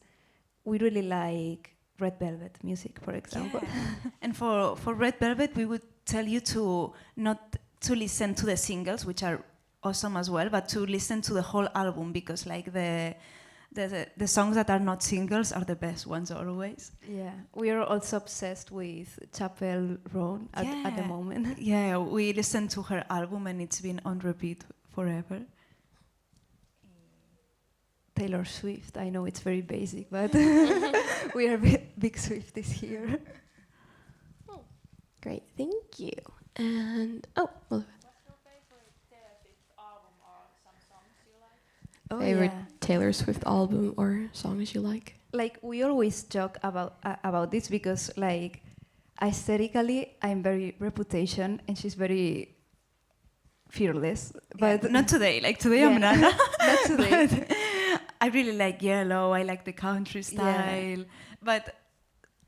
We really like Red Velvet music, for example. Yeah. And for Red Velvet, we would tell you to not to listen to the singles, which are awesome as well, but to listen to the whole album, because like the songs that are not singles are the best ones always. Yeah, we are also obsessed with Chapel Roan at the moment. Yeah, we listened to her album and it's been on repeat forever. Taylor Swift, I know it's very basic, but we are big Swifties here. Great, thank you. And What's your favorite Taylor Swift album or some songs you like? Oh, favorite yeah. Taylor Swift album or songs you like? Like we always joke about this because like aesthetically I'm very Reputation and she's very fearless. But Not today, like today Yeah. I'm not. not today. But I really like Yellow, I like the country style. But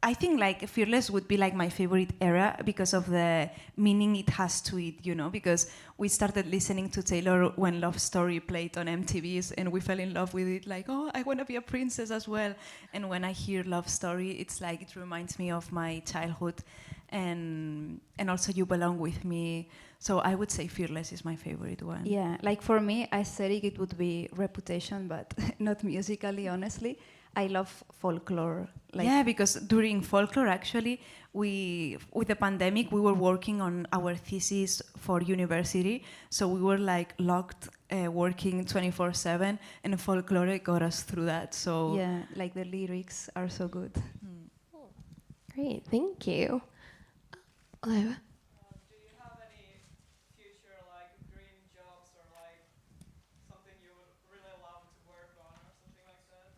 I think like Fearless would be like my favorite era because of the meaning it has to it, you know, because we started listening to Taylor when Love Story played on MTVs and we fell in love with it, like, oh, I want to be a princess as well. And when I hear Love Story, it's like it reminds me of my childhood, and also You Belong With Me. So I would say Fearless is my favorite one. Yeah, like for me, aesthetic it would be Reputation, but not musically, honestly. I love folklore. Like Yeah, because during folklore, actually, with the pandemic, we were working on our thesis for university. So we were like locked, working 24/7, and folklore got us through that. So yeah, like the lyrics are so good. Great, thank you. Olivia? Do you have any future like dream jobs or like something you would really love to work on or something like that?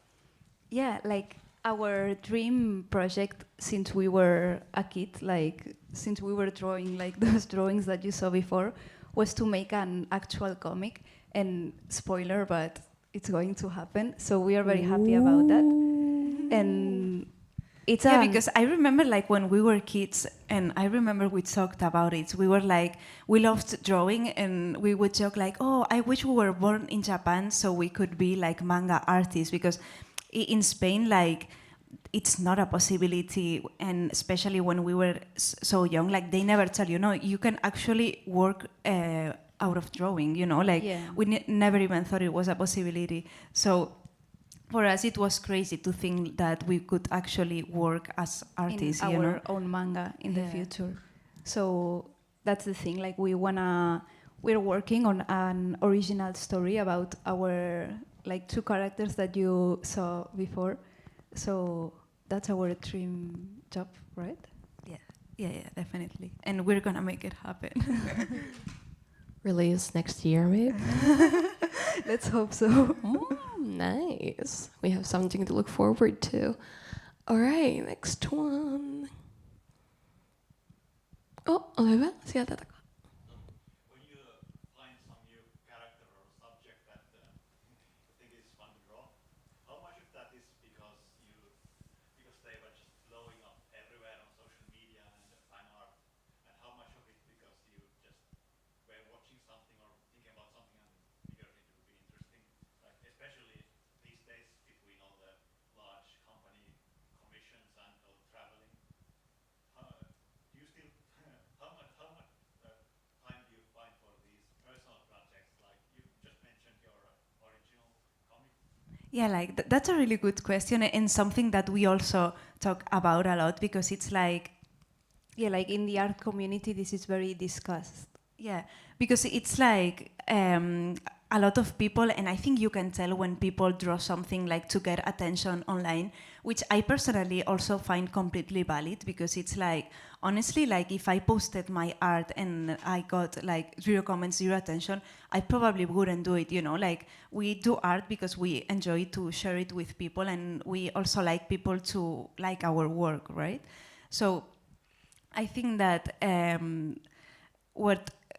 Yeah, like our dream project since we were a kid, like since we were drawing like those drawings that you saw before, was to make an actual comic. And spoiler, but it's going to happen. So we are very happy about that. And it's because I remember like when we were kids, and I remember we talked about it. We were like, we loved drawing, and we would joke like, oh, I wish we were born in Japan so we could be like manga artists, because in Spain, like, it's not a possibility, and especially when we were so young, like they never tell you, no, you can actually work out of drawing, you know, like we never even thought it was a possibility. So for us, it was crazy to think that we could actually work as artists, in you our know? own manga in the future. So that's the thing. Like we're working on an original story about our like two characters that you saw before. So that's our dream job, right? Yeah, definitely. And we're gonna make it happen. Release next year, maybe? Let's hope so. Nice. We have something to look forward to. All right, next one. Oh, Olivia, sieltä takaa. When you find some new character or subject that you think is fun to draw, how much of that is because they were just blowing up everywhere on social media and the fan art, and how much of it because you just were watching something or thinking about something and figured it would be interesting, like especially these days between all the large company commissions and all traveling. Do you still how much time do you find for these personal projects? Like you just mentioned your original comic. Yeah, like that's a really good question, and something that we also talk about a lot, because it's like, Yeah, like in the art community, this is very discussed. yeah, because it's like a lot of people, and I think you can tell when people draw something like to get attention online, which I personally also find completely valid, because it's like, honestly, like if I posted my art and I got like 0 comments, 0 attention, I probably wouldn't do it, you know? Like we do art because we enjoy to share it with people, and we also like people to like our work, right? So I think that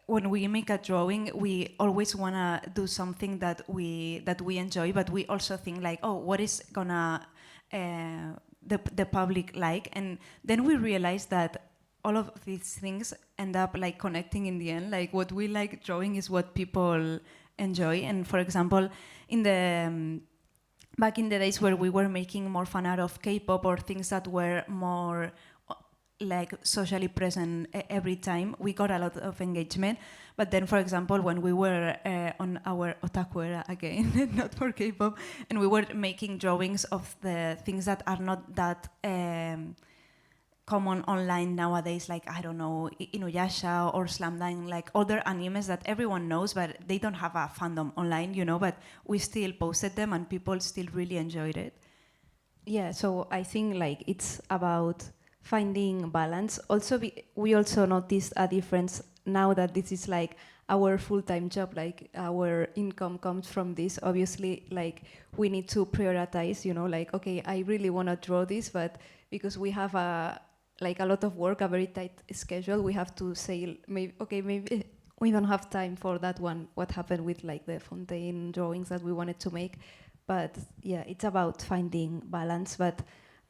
when we make a drawing, we always wanna do something that we enjoy, but we also think like, oh, what is gonna the public like? And then we realize that all of these things end up like connecting in the end. Like what we like drawing is what people enjoy. And for example, in the back in the days where we were making more fan art of K-pop or things that were more like socially present every time, we got a lot of engagement. But then, for example, when we were on our otaku era again, not for K-pop, and we were making drawings of the things that are not that common online nowadays, like, I don't know, Inuyasha or Slam Dunk, like other animes that everyone knows, but they don't have a fandom online, you know, but we still posted them and people still really enjoyed it. Yeah, so I think like it's about finding balance. Also, we also noticed a difference now that this is like our full-time job, like our income comes from this. Obviously, like we need to prioritize, you know, like, okay, I really want to draw this, but because we have a lot of work, a very tight schedule, we have to say, maybe we don't have time for that one. What happened with like the Fontaine drawings that we wanted to make? But yeah, it's about finding balance. But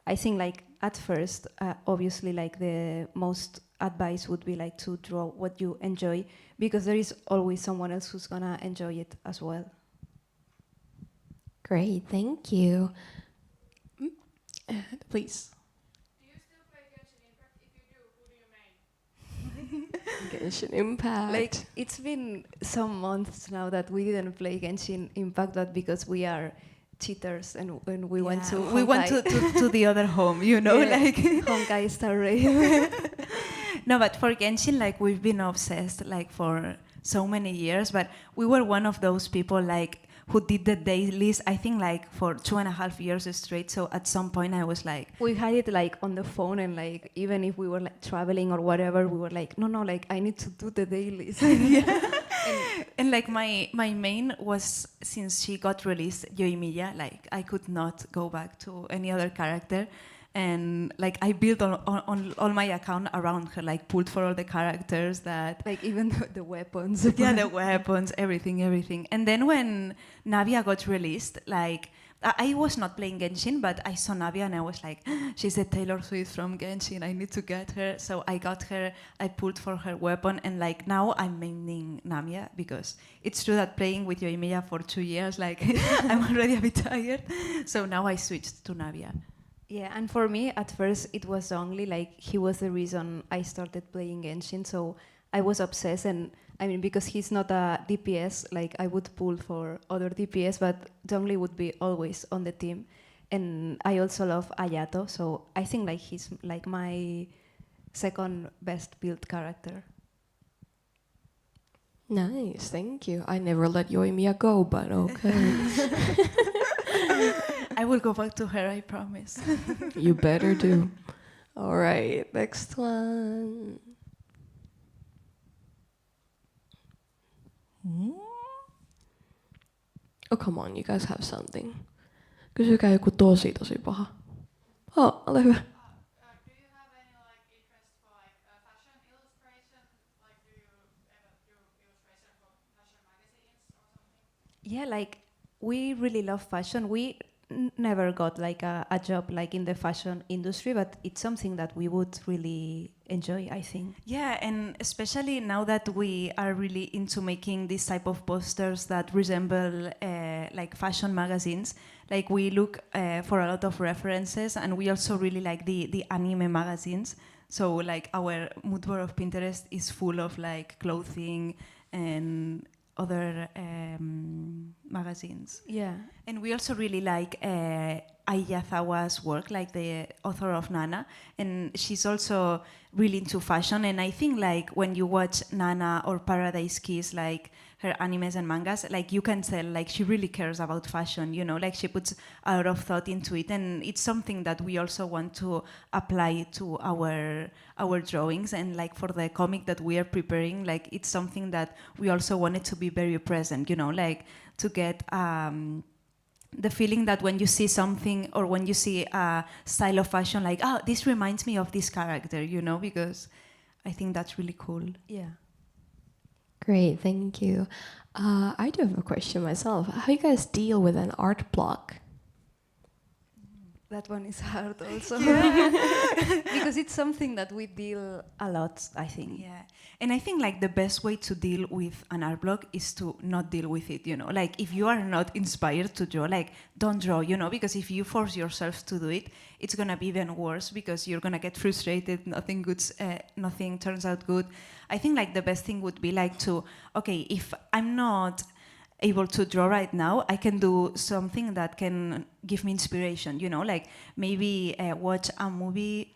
I think like at first, obviously like the most advice would be like to draw what you enjoy, because there is always someone else who's gonna enjoy it as well. Great, thank you. Please. Do you still play Genshin Impact? If you do, who do you main? Genshin Impact. Like it's been some months now that we didn't play Genshin Impact, but because we are cheaters and we went to to the other home, you know, like Honkai Star Rail. No, but for Genshin, like we've been obsessed like for so many years, but we were one of those people like who did the dailies, I think like for 2.5 years straight. So at some point I was like, we had it like on the phone, and like even if we were like traveling or whatever, we were like, no, like I need to do the dailies. and like my main was, since she got released, Yoimiya, like I could not go back to any other character. And like I built on all my account around her, like pulled for all the characters that like even the weapons. Yeah, the weapons, everything. And then when Navia got released, like I was not playing Genshin, but I saw Navia and I was like, she's the Taylor Swift from Genshin, I need to get her. So I got her, I pulled for her weapon, and like now I'm maining Navia, because it's true that playing with Yoimiya for 2 years, like I'm already a bit tired. So now I switched to Navia. Yeah, and for me, at first, it was only like he was the reason I started playing Genshin. So I was obsessed, and I mean, because he's not a DPS, like I would pull for other DPS, but Zhongli would be always on the team. And I also love Ayato, so I think like he's like my second best built character. Nice, thank you. I never let Yoimiya go, but okay. I will go back to her, I promise. You better do. All right, next one. Oh, come on, you guys have something. Kysykää joku tosi paha. Oh, ole hyvä. Do you have any like interest for like fashion illustration? Like, do you ever do illustration for fashion magazines or something? Yeah, like we really love fashion. We never got like a job like in the fashion industry, but it's something that we would really enjoy, I think. Yeah, and especially now that we are really into making this type of posters that resemble like fashion magazines, like we look for a lot of references, and we also really like the anime magazines. So like our mood board of Pinterest is full of like clothing and other magazines. Yeah. And we also really like Ayathawa's work, like the author of Nana, and she's also really into fashion. And I think like when you watch Nana or Paradise Kiss, like her animes and mangas, like you can tell like she really cares about fashion, you know, like she puts a lot of thought into it, and it's something that we also want to apply to our drawings. And like for the comic that we are preparing, like it's something that we also wanted to be very present, you know, like to get the feeling that when you see something or when you see a style of fashion, like, oh, this reminds me of this character, you know, because I think that's really cool. Yeah. Great, thank you. I do have a question myself. How you guys deal with an art block? That one is hard also. Because it's something that we deal a lot, I think. Yeah, and I think like the best way to deal with an art block is to not deal with it, you know, like if you are not inspired to draw, like don't draw, you know, because if you force yourself to do it, it's gonna be even worse because you're gonna get frustrated, nothing turns out good. I think like the best thing would be like to, okay, if I'm not able to draw right now, I can do something that can give me inspiration, you know, like maybe watch a movie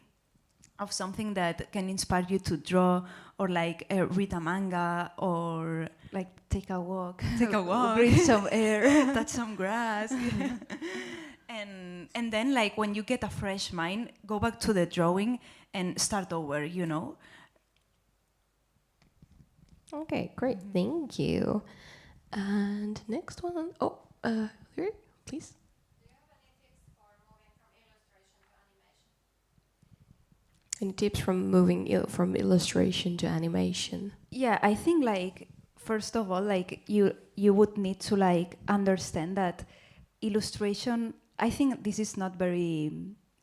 of something that can inspire you to draw, or like read a manga, or Like take a walk. breathe some air. touch some grass. And then like when you get a fresh mind, go back to the drawing and start over, you know. Okay, great, thank you. And next one, here, please. Do you have any tips for moving from illustration to animation? Any tips from moving from illustration to animation? Yeah, I think like first of all, like you would need to like understand that illustration. I think this is not very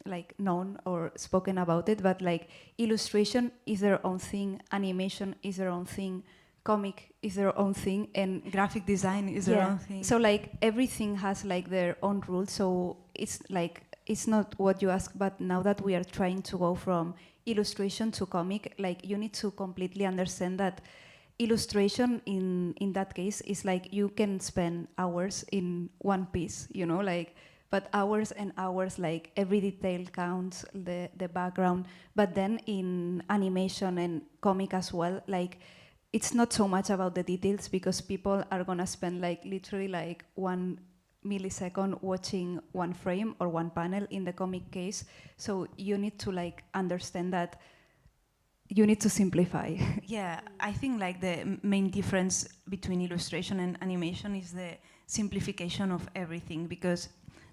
like known or spoken about it, but like illustration is their own thing, animation is their own thing, comic is their own thing, and Graphic design is their own thing. so like everything has like their own rules. So it's like it's not what you ask, but now that we are trying to go from illustration to comic, like you need to completely understand that illustration in that case is like you can spend hours in one piece, you know, like, but hours and hours, like every detail counts, the background. But then in animation and comic as well, like it's not so much about the details, because people are gonna spend like literally like 1 millisecond watching one frame or one panel in the comic case. So you need to like understand that you need to simplify. Yeah, I think like the main difference between illustration and animation is the simplification of everything, because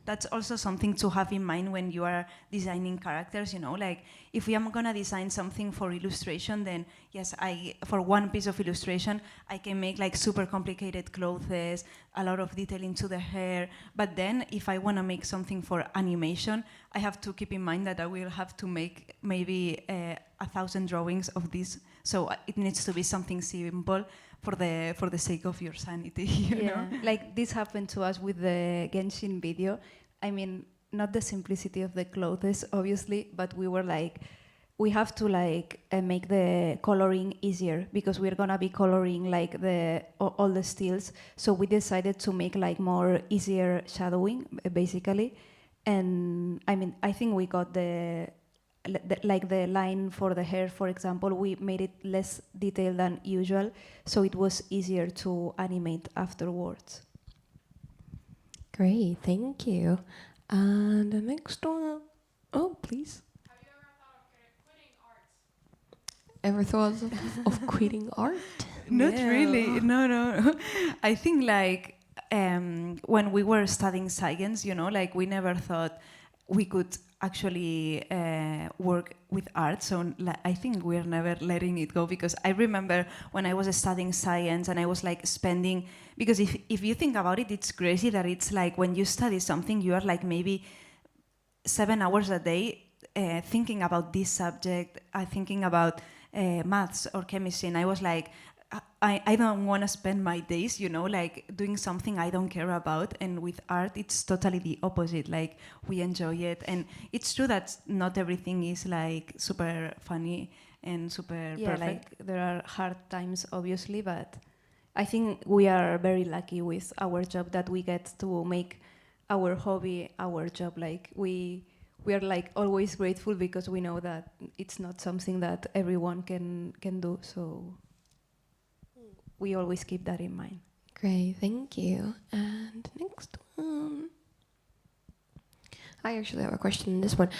that's also something to have in mind when you are designing characters, you know, like if we am gonna design something for illustration, then yes, for one piece of illustration, I can make like super complicated clothes, a lot of detail into the hair, but then if I wanna make something for animation, I have to keep in mind that I will have to make maybe 1,000 drawings of this, so it needs to be something simple for the sake of your sanity, you know? Like this happened to us with the Genshin video. I mean, not the simplicity of the clothes, obviously, but we were like, we have to like make the coloring easier, because we're gonna be coloring like all the stills. So we decided to make like more easier shadowing, basically. And I mean, I think we got like the line for the hair, for example, we made it less detailed than usual, so it was easier to animate afterwards. Great, thank you. And the next one, oh, please. Have you ever thought of quitting art? Ever thought of quitting art? Not Yeah. really, no. I think like when we were studying science, you know, like we never thought we could actually work with art. So I think we're never letting it go, because I remember when I was studying science and I was like spending, because if you think about it, it's crazy that it's like when you study something, you are like maybe 7 hours a day thinking about this subject, thinking about maths or chemistry, and I was like, I don't want to spend my days, you know, like doing something I don't care about. And with art, it's totally the opposite. Like we enjoy it, and it's true that not everything is like super funny and super perfect. Like there are hard times, obviously, but I think we are very lucky with our job that we get to make our hobby, our job. Like we are like always grateful because we know that it's not something that everyone can do. So we always keep that in mind. Great, thank you. And next one. I actually have a question in this one.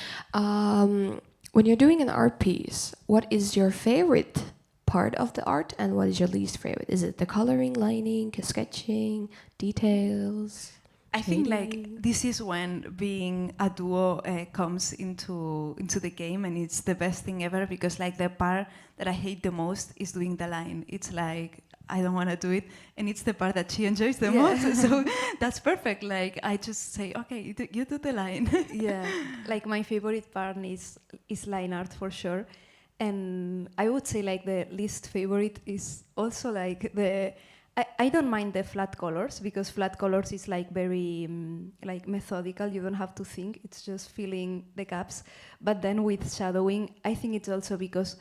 When you're doing an art piece, what is your favorite part of the art and what is your least favorite? Is it the coloring, lining, sketching, details? I think shading? like this is when being a duo comes into the game, and it's the best thing ever, because like the part that I hate the most is doing the line. It's like I don't want to do it, and it's the part that she enjoys the most. So that's perfect. Like I just say, okay, you do the line. Yeah, like my favorite part is line art for sure, and I would say like the least favorite is also like I don't mind the flat colors, because flat colors is like very like methodical. You don't have to think; it's just filling the gaps. But then with shadowing, I think it's also because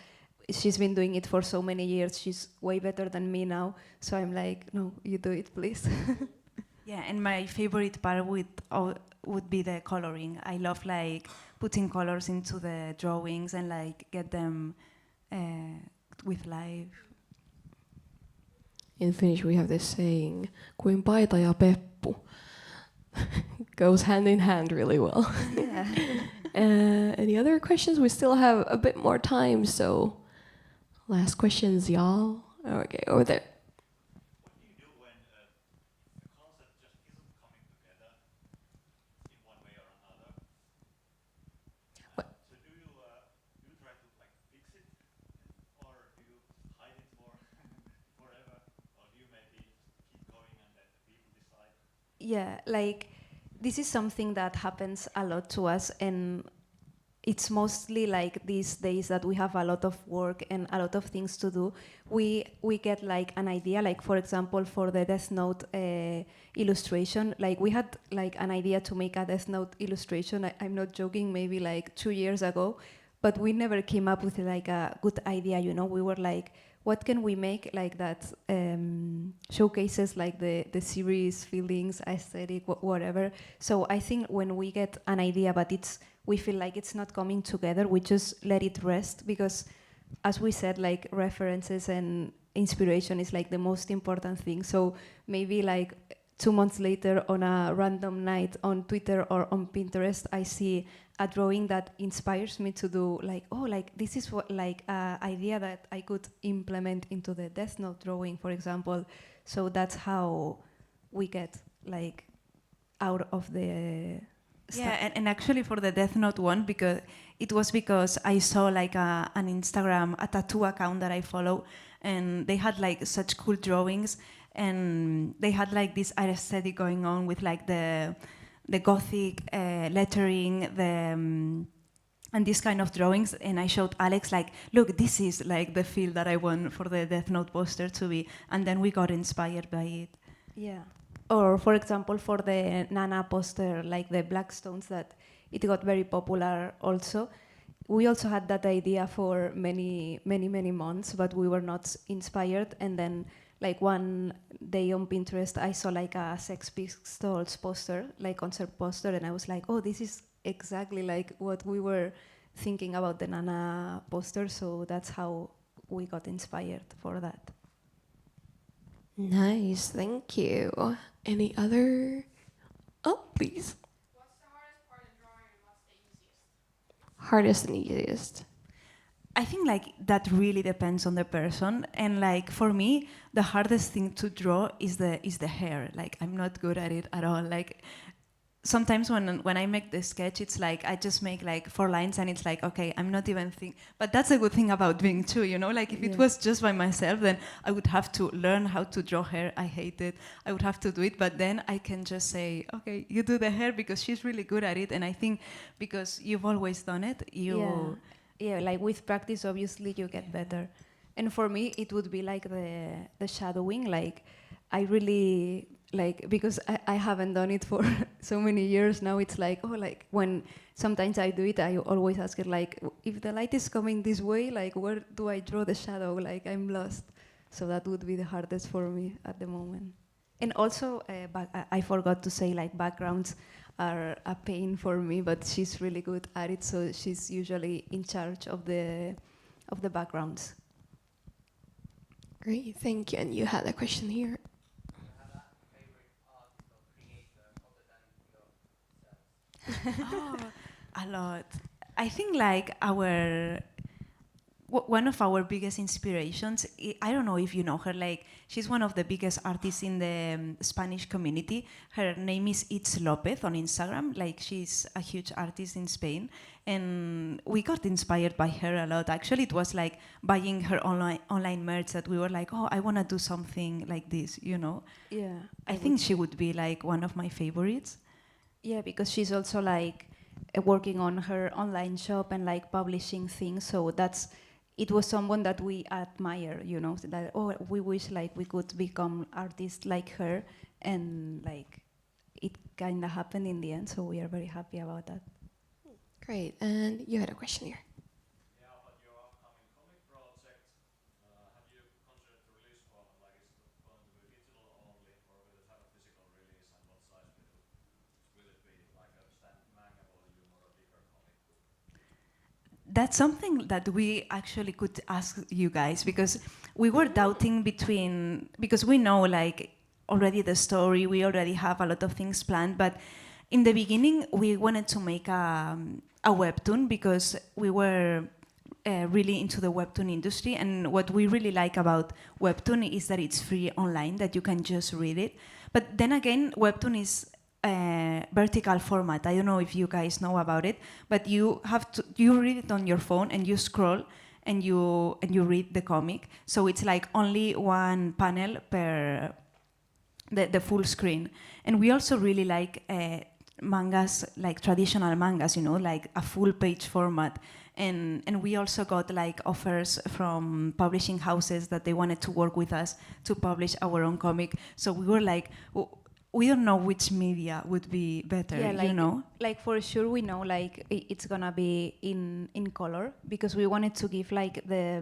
she's been doing it for so many years. She's way better than me now. So I'm like, no, you do it, please. Yeah, and my favorite part would be the coloring. I love like putting colors into the drawings and like get them with life. In Finnish we have this saying, kuin paita ja peppu. Goes hand in hand really well. Yeah. Any other questions? We still have a bit more time, so last questions, y'all. Okay, over there. What do you do when the concept just isn't coming together in one way or another? What? So do you try to like fix it, or do you hide it for forever, or do you maybe keep going and let the people decide? Yeah, like this is something that happens a lot to us, and it's mostly like these days that we have a lot of work and a lot of things to do. We get like an idea, like for example for the Death Note illustration, like we had like an idea to make a Death Note illustration. I'm not joking, maybe like 2 years ago, but we never came up with like a good idea. You know, we were like, what can we make like that showcases like the series feelings, aesthetic, whatever. So I think when we get an idea but we feel like it's not coming together, we just let it rest, because as we said, like references and inspiration is like the most important thing. So maybe like 2 months later on a random night on Twitter or on Pinterest, I see a drawing that inspires me to do like, oh, like this is what like idea that I could implement into the Death Note drawing, for example. So that's how we get like out of the stuff. Yeah, and actually for the Death Note one, because I saw like a tattoo account that I follow, and they had like such cool drawings, and they had like this aesthetic going on with like the gothic lettering, and this kind of drawings. And I showed Alex like, look, this is like the feel that I want for the Death Note poster to be, and then we got inspired by it. Yeah. Or for example, for the Nana poster, like the black stones, that it got very popular also. We also had that idea for many months, but we were not inspired. And then like one day on Pinterest, I saw like a Sex Pistols poster, like concert poster, and I was like, oh, this is exactly like what we were thinking about the Nana poster. So that's how we got inspired for that. Nice, thank you. Any other? Oh, please. What's the hardest part in drawing and what's the easiest? Hardest and easiest. I think like that really depends on the person, and like for me, the hardest thing to draw is the hair. Like I'm not good at it at all. Like sometimes when I make the sketch, it's like I just make like 4 lines, and it's like, okay, I'm not even thinking. But that's a good thing about doing too, you know. Like if it was just by myself, then I would have to learn how to draw hair. I hate it. I would have to do it, but then I can just say, okay, you do the hair, because she's really good at it, and I think because you've always done it, Yeah, like with practice, obviously you get better. And for me, it would be like the shadowing. Like I really like, because I haven't done it for so many years now. It's like, oh, like when sometimes I do it, I always ask her like, if the light is coming this way, like where do I draw the shadow? Like I'm lost. So that would be the hardest for me at the moment. And also, I forgot to say like backgrounds. are a pain for me, but she's really good at it. So she's usually in charge of the backgrounds. Great, thank you. And you had a question here. Oh, a lot. I think like one of our biggest inspirations, I don't know if you know her, like she's one of the biggest artists in the Spanish community. Her name is It's Lopez on Instagram. Like she's a huge artist in Spain, and we got inspired by her a lot. Actually, it was like buying her online merch that we were like, oh, I want to do something like this, you know? Yeah, I think she would be like one of my favorites. Yeah, because she's also like working on her online shop and like publishing things. So it was someone that we admire, you know, that, oh, we wish like we could become artists like her, and like it kind of happened in the end. So we are very happy about that. Great, and you had a question here. Yeah, about your upcoming comic project, have you considered the release format? Like, is it going to be digital only, or will it have a physical release, and what size will it be? Like a standard manga volume or a bigger comic book? That's something that we actually could ask you guys, because we were doubting because we know like already the story, we already have a lot of things planned, but in the beginning we wanted to make a webtoon because we were really into the webtoon industry, and what we really like about webtoon is that it's free online, that you can just read it. But then again, webtoon is vertical format. I don't know if you guys know about it, but you read it on your phone and you scroll and you read the comic. So it's like only one panel per the full screen. And we also really like mangas, like traditional mangas, you know, like a full page format. And we also got like offers from publishing houses that they wanted to work with us to publish our own comic. So we were like, we don't know which media would be better, Yeah, like, you know? like for sure we know like it's gonna be in color, because we wanted to give like the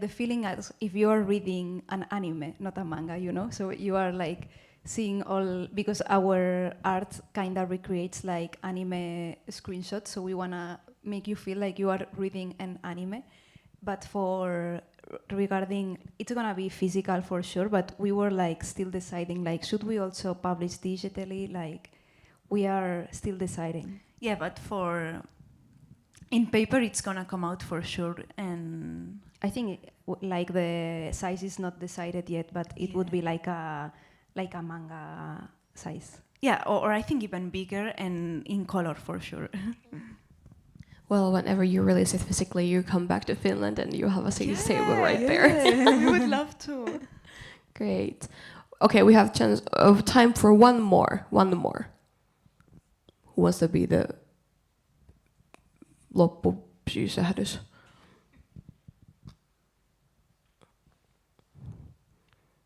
feeling as if you are reading an anime, not a manga, you know? So you are like seeing all, because our art kind of recreates like anime screenshots, so we wanna make you feel like you are reading an anime. But regarding, it's gonna be physical for sure, but we were like still deciding, like, should we also publish digitally? Like, we are still deciding. Yeah, but in paper it's gonna come out for sure, and I think like the size is not decided yet, but it would be like a manga size. yeah, or I think even bigger and in color for sure. Well, whenever you release it physically, you come back to Finland and you have a seat table right there. We would love to. Great. Okay, we have chance of time for one more. Who wants to be the loppupsysähdys?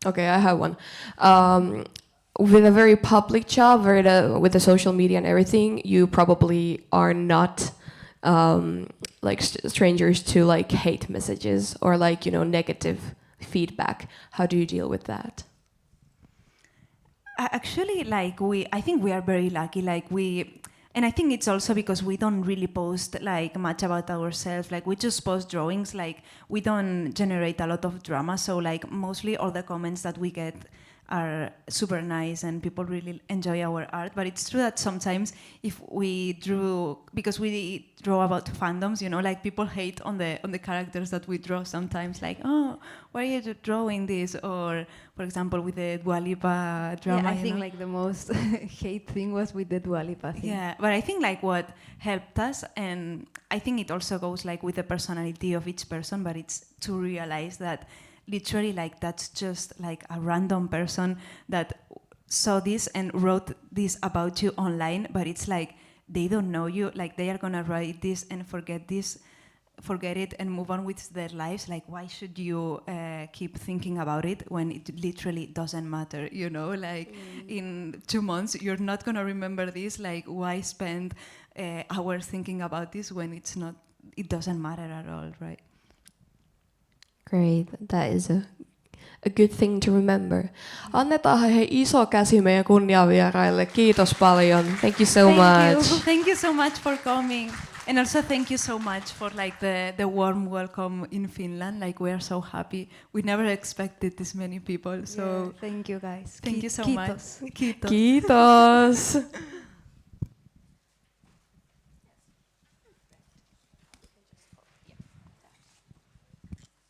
Okay, I have one. With a very public job, with the social media and everything, you probably are not like strangers to like hate messages or like, you know, negative feedback. How do you deal with that? Actually, like I think we are very lucky. And I think it's also because we don't really post like much about ourselves. Like we just post drawings. Like we don't generate a lot of drama. So like mostly all the comments that we get are super nice and people really enjoy our art. But it's true that sometimes if we because we draw about fandoms, you know, like people hate on the characters that we draw sometimes, like, oh, why are you drawing this? Or for example with the Dua Lipa drama. Yeah, I think like the most hate thing was with the Dua Lipa thing. Yeah, but I think like what helped us, and I think it also goes like with the personality of each person, but it's to realize that literally like that's just like a random person that saw this and wrote this about you online, but it's like they don't know you, like they are gonna write this and forget it and move on with their lives. Like why should you keep thinking about it when it literally doesn't matter, you know? Like in 2 months you're not gonna remember this. Like why spend hours thinking about this when it doesn't matter at all, right? Great. That is a a good thing to remember. Annetaan hei iso käsi meidän kunniavieraille. Kiitos paljon. Thank you so much. Thank you so much for coming. And also thank you so much for like the warm welcome in Finland. Like we are so happy. We never expected this many people. So Yeah, thank you guys. thank you so Kiitos. much. Kiitos. Kiitos.